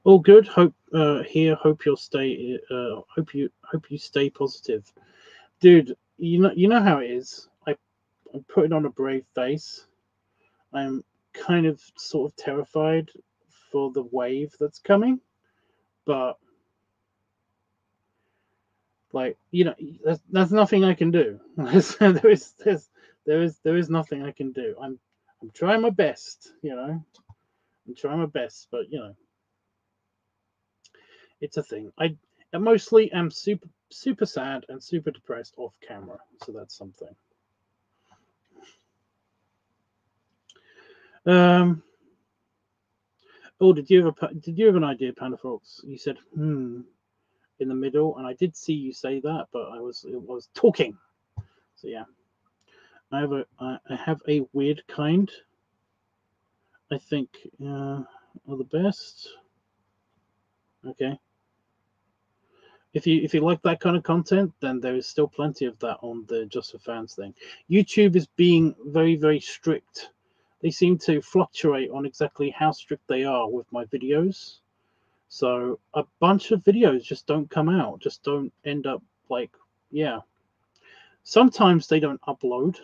Speaker 1: All good. Hope here. Hope you'll stay. Hope you stay positive, dude. You know how it is. I'm putting on a brave face. I'm kind of sort of terrified for the wave that's coming, but like, you know, there's nothing I can do. there is nothing I can do. I'm trying my best, you know. I'm trying my best, but you know, it's a thing. I mostly am super sad and super depressed off camera, so that's something. Oh, did you have an idea, Panda Fox? You said in the middle, and I did see you say that, but I was talking. So yeah, I have a weird kind. I think are the best. Okay. If you like that kind of content, then there is still plenty of that on the Just for Fans thing. YouTube is being very, very strict. They seem to fluctuate on exactly how strict they are with my videos. So a bunch of videos just don't come out, just don't end up like, yeah. Sometimes they don't upload,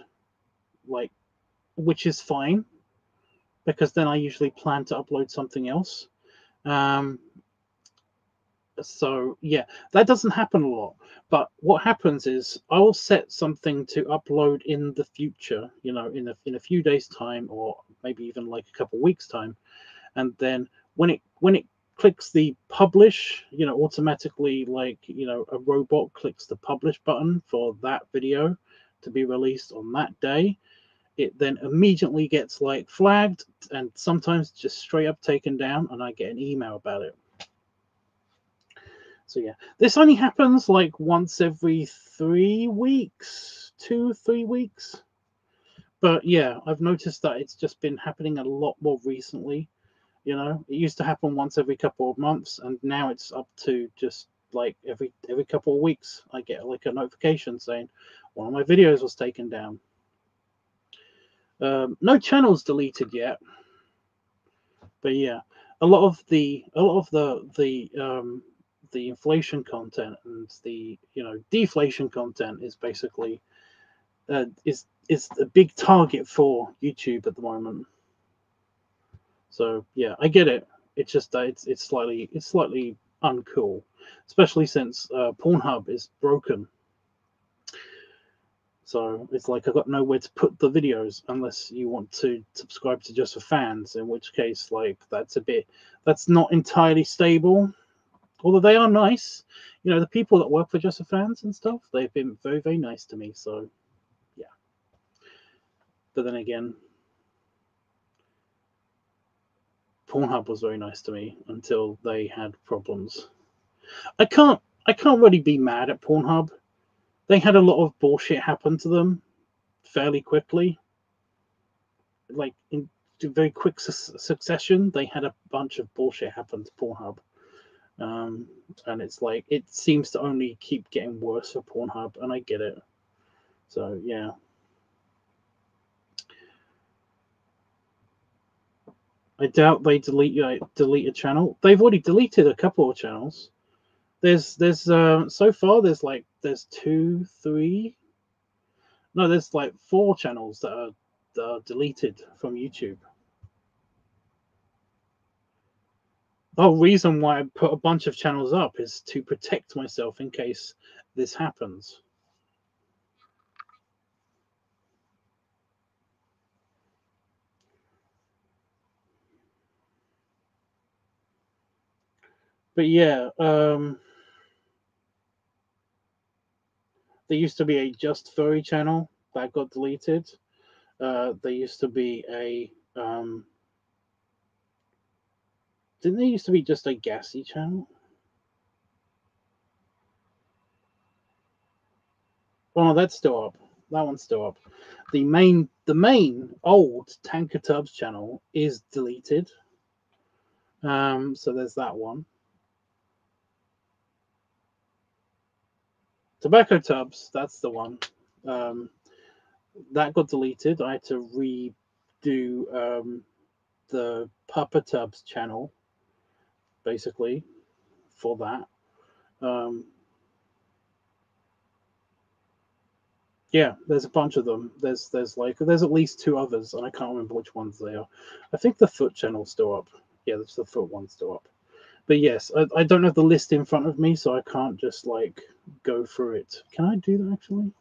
Speaker 1: like, which is fine, because then I usually plan to upload something else. So yeah, that doesn't happen a lot. But what happens is I will set something to upload in the future, you know, in a few days time, or maybe even like a couple of weeks time, and then when it clicks the publish, you know, automatically, like, you know, a robot clicks the publish button for that video to be released on that day, it then immediately gets like flagged and sometimes just straight up taken down, and I get an email about it. So yeah, this only happens like once every 3 weeks, 2-3 weeks. But yeah, I've noticed that it's just been happening a lot more recently. You know, it used to happen once every couple of months, and now it's up to just like every couple of weeks. I get like a notification saying one of my videos was taken down. No channels deleted yet, but yeah, a lot of the inflation content and the, you know, deflation content is basically is a big target for YouTube at the moment. So yeah, I get it. It's just that it's slightly uncool, especially since Pornhub is broken. So it's like I've got nowhere to put the videos unless you want to subscribe to Just for Fans, in which case, like, that's not entirely stable. Although they are nice, you know, the people that work for Just for Fans and stuff, they've been very, very nice to me. So yeah. But then again, Pornhub was very nice to me until they had problems. I can't really be mad at Pornhub. They had a lot of bullshit happen to them fairly quickly. Like in very quick succession, they had a bunch of bullshit happen to Pornhub. And it's like it seems to only keep getting worse for Pornhub, and I get it. So yeah. I doubt they delete a channel. They've already deleted a couple of channels. There's so far there's 2, 3. No, there's like 4 channels that are deleted from YouTube. The whole reason why I put a bunch of channels up is to protect myself in case this happens. But yeah, there used to be a Just Furry channel that got deleted. There used to be a didn't there used to be just a Gassy channel? Oh no, that's still up. That one's still up. The main old LiveTUBBSstormin channel is deleted. So there's that one. Tobacco Tubs, that's the one. That got deleted. I had to redo the Papa Tubs channel, basically, for that. Yeah, there's a bunch of them. There's at least 2 others, and I can't remember which ones they are. I think the Foot channel's still up. Yeah, that's the Foot one's still up. But yes, I don't have the list in front of me, so I can't just like go through it. Can I do that actually?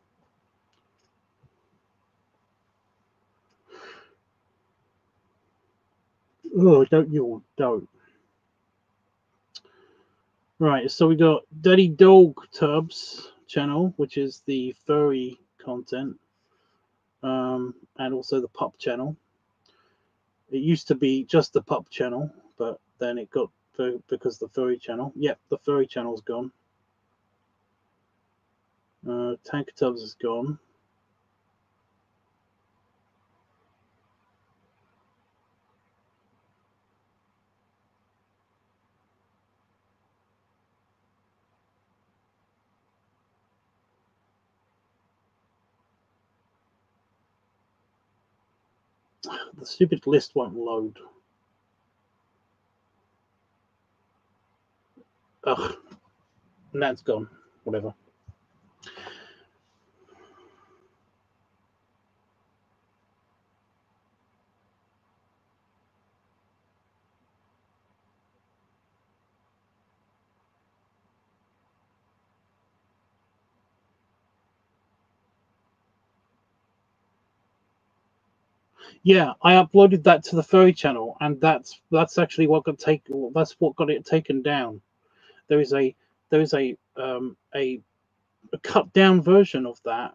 Speaker 1: Oh, don't. Right, so we got Daddy Dog Tubs channel, which is the furry content, and also the pup channel. It used to be just the pup channel, but then it got because the furry channel. Yep, the furry channel's gone. Tank Tubs is gone. The stupid list won't load. Ugh, and that's gone. Whatever. Yeah, I uploaded that to the furry channel, and that's actually what got taken. That's what got it taken down. There is a cut down version of that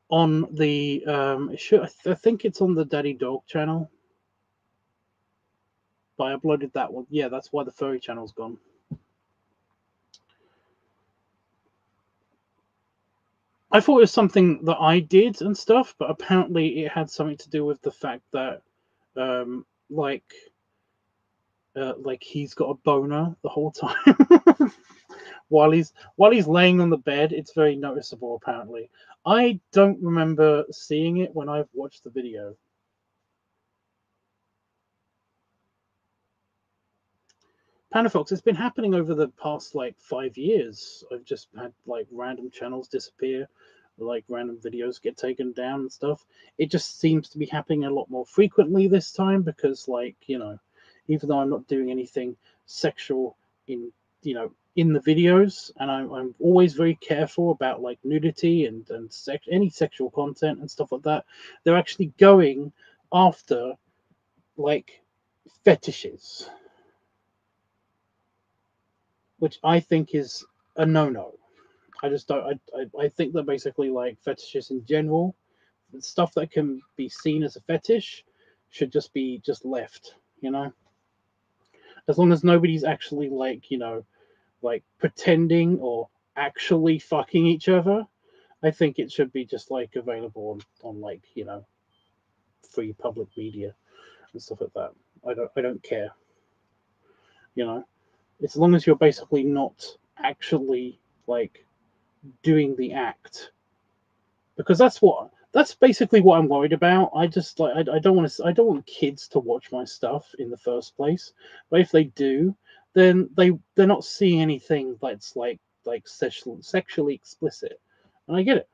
Speaker 1: on the I think it's on the Daddy Dog channel. But I uploaded that one. Yeah, that's why the furry channel's gone. I thought it was something that I did and stuff, but apparently it had something to do with the fact that like he's got a boner the whole time while he's laying on the bed. It's very noticeable. Apparently, I don't remember seeing it when I've watched the video. Panafox, it's been happening over the past like 5 years. I've just had like random channels disappear, like random videos get taken down and stuff. It just seems to be happening a lot more frequently this time because, like, even though I'm not doing anything sexual in in the videos, and I'm always very careful about like nudity and any sexual content and stuff like that, they're actually going after like fetishes, which I think is a no-no. I just don't. I think that basically like fetishes in general stuff that can be seen as a fetish should just be left, you know, as long as nobody's actually like, you know, like pretending or actually fucking each other. I think it should be just like available on like, you know, free public media and stuff like that. I don't care, you know, as long as you're basically not actually like doing the act, because that's basically what I'm worried about. I just like I don't want kids to watch my stuff in the first place. But if they do, then they're not seeing anything that's like sexually explicit, and I get it.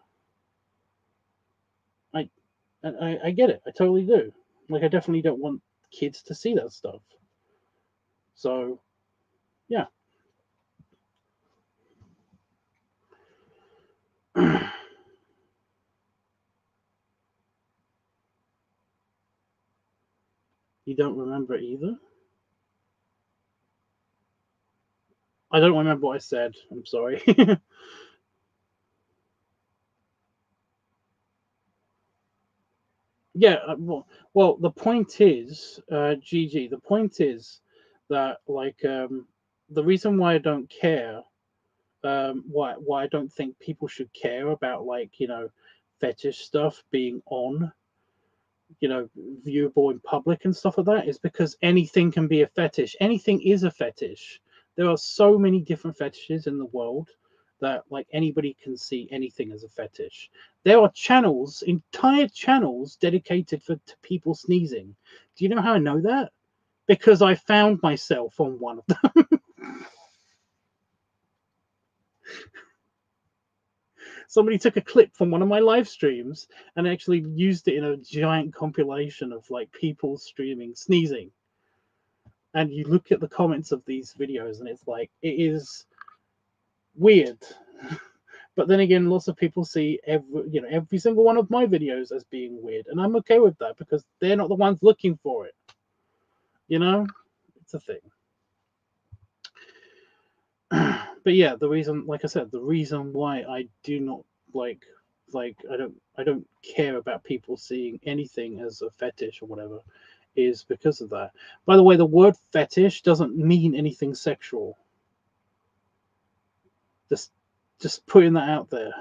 Speaker 1: I I get it. I totally do. Like I definitely don't want kids to see that stuff. So yeah. You don't remember either? I don't remember what I said. I'm sorry. Yeah, well, the point is, GG. The point is that like the reason why I don't care, why I don't think people should care about like, you know, fetish stuff being on, you know, viewable in public and stuff like that, is because anything can be a fetish. Anything is a fetish. There are so many different fetishes in the world that like anybody can see anything as a fetish. There are channels, entire channels dedicated to people sneezing. Do you know how I know that? Because I found myself on one of them. Somebody took a clip from one of my live streams and actually used it in a giant compilation of like people streaming sneezing. And you look at the comments of these videos and it's like it is weird. But then again, lots of people see every single one of my videos as being weird, and I'm okay with that because they're not the ones looking for it. You know, it's a thing. But yeah, the reason, like I said, the reason why I do not like I don't care about people seeing anything as a fetish or whatever is because of that. By the way, the word fetish doesn't mean anything sexual. Just putting that out there.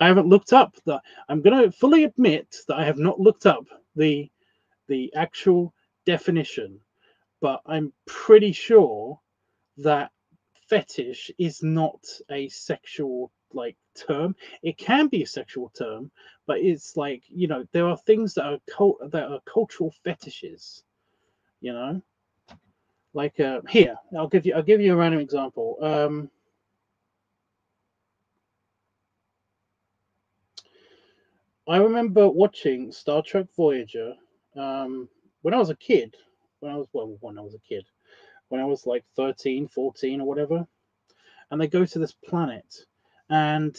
Speaker 1: I haven't looked up the. I'm going to fully admit that I have not looked up the actual definition, but I'm pretty sure that fetish is not a sexual like term. It can be a sexual term, but it's like, you know, there are things that are cultural fetishes. You know, like here I'll give you a random example. I remember watching Star Trek Voyager when I was a kid. When I was a kid, when I was like 13, 14 or whatever. And they go to this planet and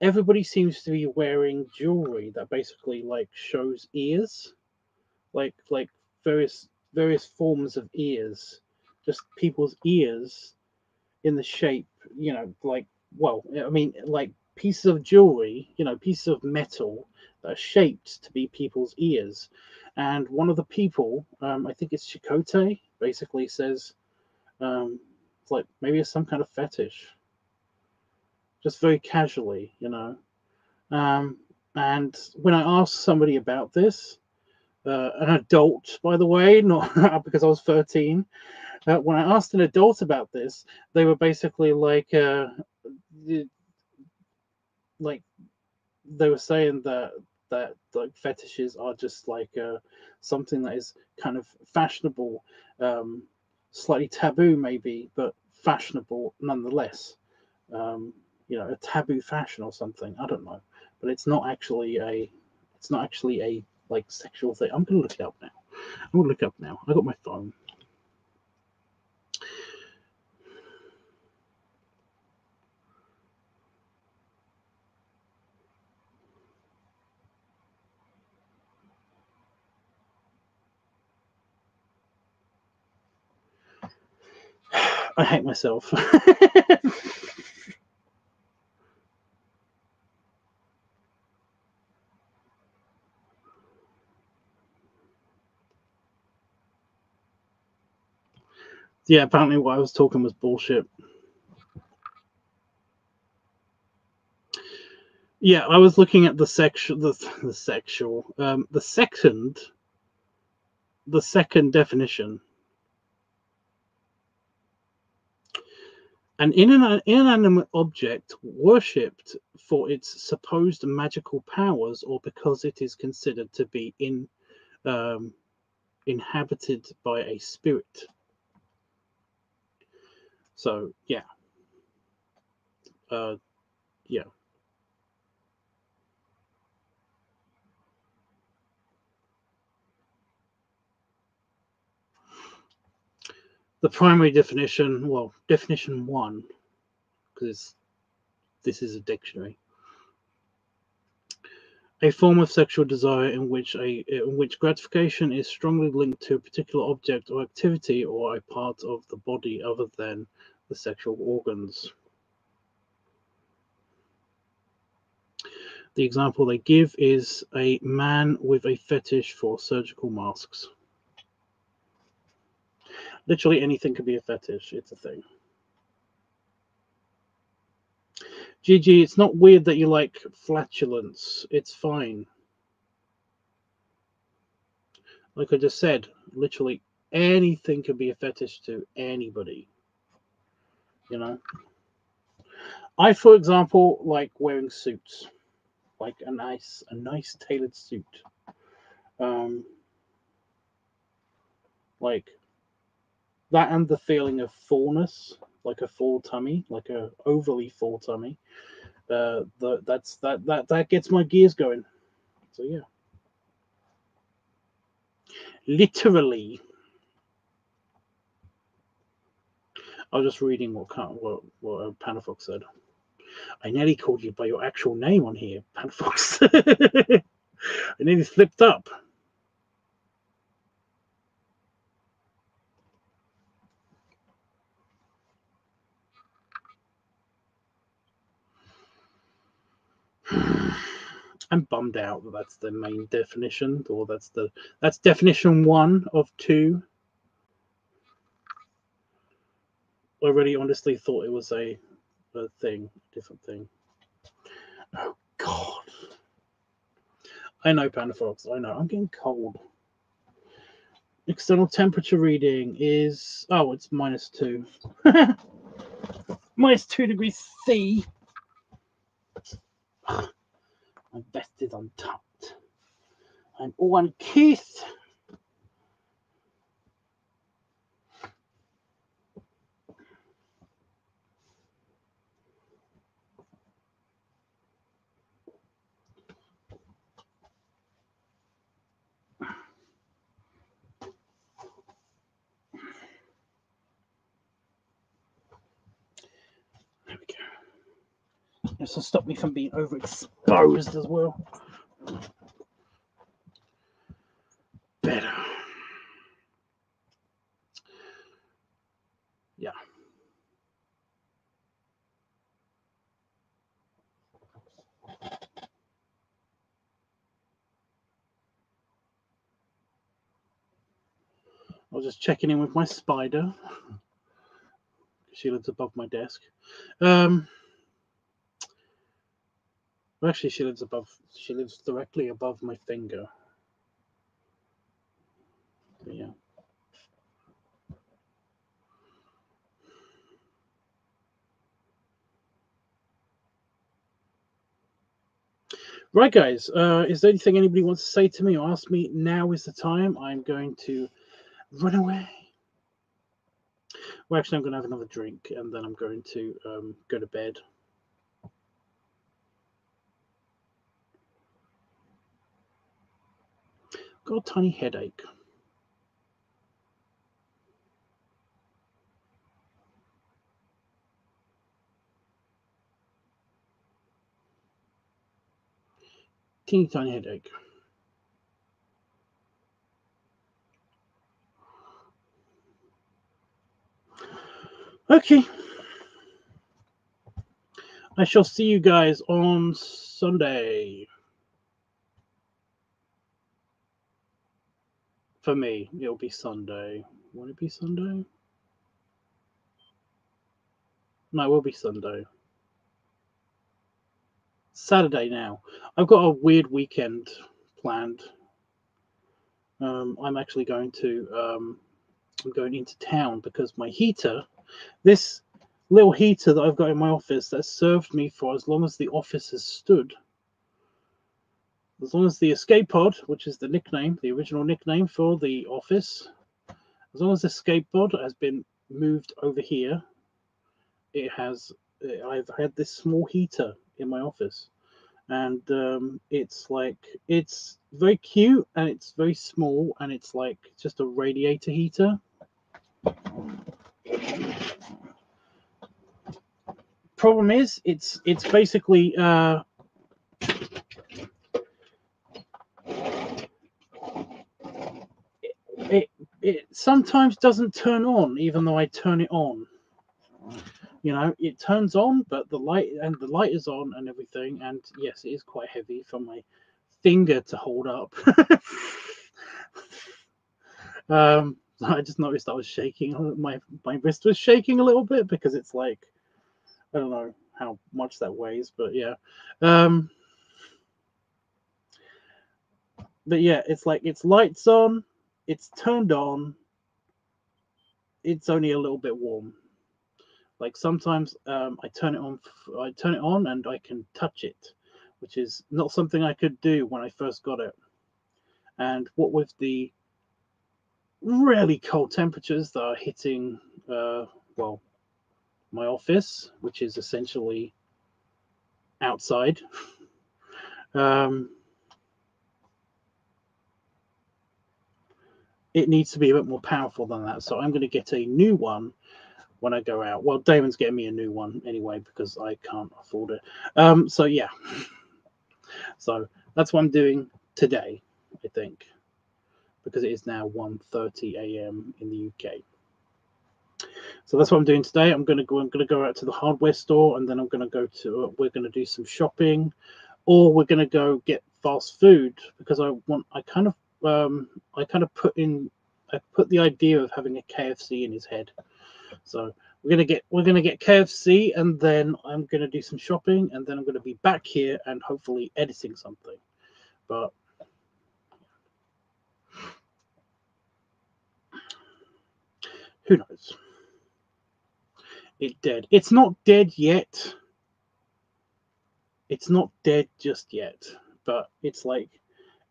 Speaker 1: everybody seems to be wearing jewelry that basically like shows ears, like various forms of ears, just people's ears in the shape, you know, like, well, I mean, like pieces of jewelry, you know, pieces of metal that are shaped to be people's ears. And one of the people, I think it's Chakotay, basically says, it's like maybe it's some kind of fetish, just very casually, you know. Um, and when I asked somebody about this, an adult, by the way, not because I was 13, when I asked an adult about this, they were basically like they were saying that like fetishes are just like something that is kind of fashionable, um, slightly taboo maybe, but fashionable nonetheless. Um, you know, a taboo fashion or something. I don't know, but it's not actually a like sexual thing. I'm gonna look it up now. I'm gonna look it up now. I got my phone. I hate myself. Yeah, apparently what I was talking was bullshit. Yeah, I was looking at the second definition. An inanimate object worshipped for its supposed magical powers or because it is considered to be inhabited by a spirit. So, yeah. Yeah. The primary definition, well, definition 1, because this is a dictionary. A form of sexual desire in which gratification is strongly linked to a particular object or activity or a part of the body other than the sexual organs. The example they give is a man with a fetish for surgical masks. Literally anything could be a fetish. It's a thing. GG, it's not weird that you like flatulence. It's fine. Like I just said, literally anything could be a fetish to anybody. You know? I, for example, like wearing suits. Like a nice tailored suit. Like that and the feeling of fullness, like a full tummy, like a overly full tummy. That gets my gears going. So yeah. Literally. I was just reading what Panafox said. I nearly called you by your actual name on here, Panafox. I nearly slipped up. I'm bummed out that that's the main definition, or that's definition 1 of 2. I really honestly thought it was a different thing. Oh God! I know, Panafox. I know. I'm getting cold. External temperature reading is it's -2. -2 degrees C. My vest is untucked. I'm all uncouth. There we go. This will stop me from being overexposed as well. Better. Yeah. I was just checking in with my spider. She lives above my desk. Well, actually, she lives directly above my finger. But yeah. Right, guys. Is there anything anybody wants to say to me or ask me? Now is the time. I'm going to run away. Well, actually, I'm going to have another drink and then I'm going to go to bed. Got a tiny headache. Teeny tiny headache. Okay. I shall see you guys on Sunday. For me, it'll be Sunday. Won't it be Sunday? No, it will be Sunday. Saturday now. I've got a weird weekend planned. I'm actually going to I'm going into town because my heater, this little heater that I've got in my office that served me for as long as the office has stood, as long as the escape pod, which is the nickname, the original nickname for the office, as long as the escape pod has been moved over here, I've had this small heater in my office. And it's very cute and it's very small and it's like just a radiator heater. Problem is, it's basically it sometimes doesn't turn on even though I turn it on. You know, it turns on, but the light is on and everything. And yes, it is quite heavy for my finger to hold up. I just noticed I was shaking. My wrist was shaking a little bit because it's like, I don't know how much that weighs, but yeah. But yeah, it's like it's lights on, it's turned on, it's only a little bit warm. Like sometimes I turn it on and I can touch it, which is not something I could do when I first got it. And what with the really cold temperatures that are hitting, well, my office, which is essentially outside, it needs to be a bit more powerful than that. So I'm going to get a new one when I go out. Well, Damon's getting me a new one anyway because I can't afford it. So yeah, so that's what I'm doing today, I think, because it is now 1:30 a.m. in the UK. So that's what I'm doing today. I'm going to go out to the hardware store, and then I'm going to go to we're going to do some shopping, or we're going to go get fast food because I kind of put the idea of having a KFC in his head. So we're gonna get KFC, and then I'm gonna do some shopping, and then I'm gonna be back here and hopefully editing something. But who knows? It's dead. It's not dead yet. It's not dead just yet. But it's like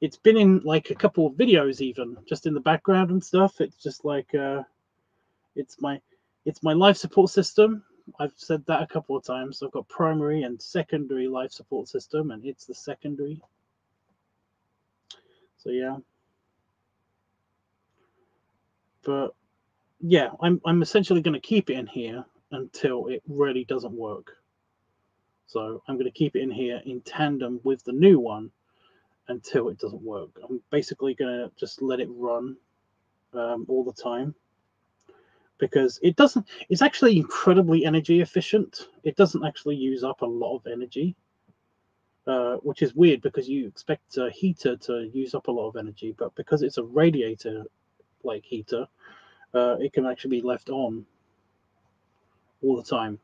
Speaker 1: it's been in like a couple of videos, even just in the background and stuff. It's just like it's my life support system. I've said that a couple of times. I've got primary and secondary life support system, and it's the secondary. So yeah. But yeah, I'm essentially going to keep it in here until it really doesn't work. So I'm going to keep it in here in tandem with the new one until it doesn't work. I'm basically going to just let it run all the time, because it's actually incredibly energy efficient. It doesn't actually use up a lot of energy, which is weird because you expect a heater to use up a lot of energy, but because it's a radiator like heater, it can actually be left on all the time,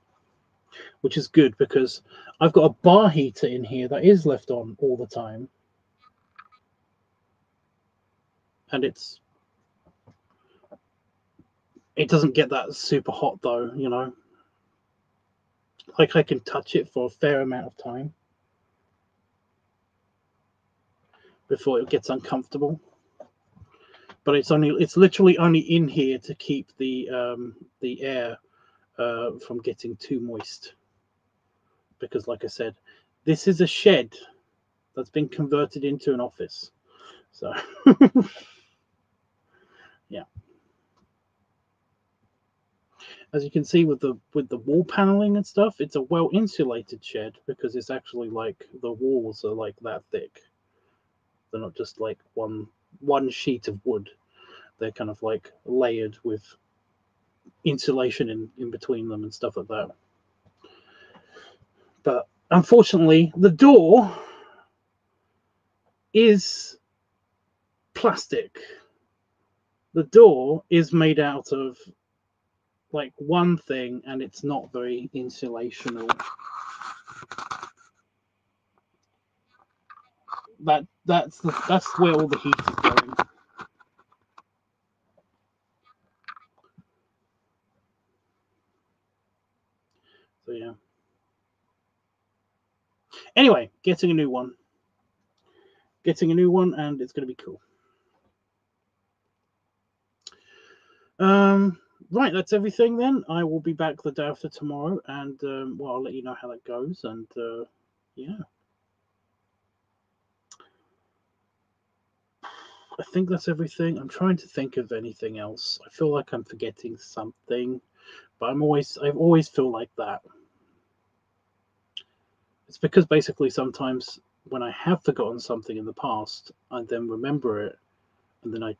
Speaker 1: which is good because I've got a bar heater in here that is left on all the time, and it doesn't get that super hot though, you know. Like I can touch it for a fair amount of time before it gets uncomfortable. But it's literally only in here to keep the air from getting too moist. Because like I said, this is a shed that's been converted into an office. So yeah. As you can see with the wall paneling and stuff, it's a well insulated shed because it's actually like the walls are like that thick. They're not just like one sheet of wood. They're kind of like layered with insulation in between them and stuff like that. But unfortunately, the door is plastic. The door is made out of like one thing, and it's not very insulational. That's where all the heat is going. So yeah. Anyway, getting a new one, and it's going to be cool. Right, that's everything then. I will be back the day after tomorrow, and well, I'll let you know how that goes. And yeah, I think that's everything. I'm trying to think of anything else. I feel like I'm forgetting something, but I always feel like that. It's because basically sometimes when I have forgotten something in the past, I then remember it, and then I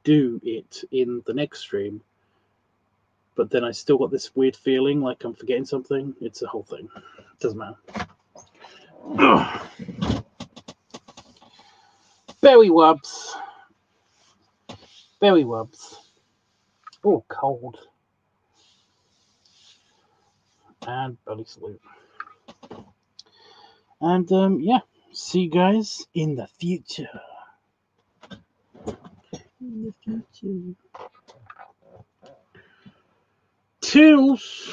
Speaker 1: do it in the next stream, but then I still got this weird feeling like I'm forgetting something. It's a whole thing. It doesn't matter. Ugh. Berry wubs. Berry wubs. Oh, cold. And belly salute. And yeah, see you guys in the future. In the future. Toodles.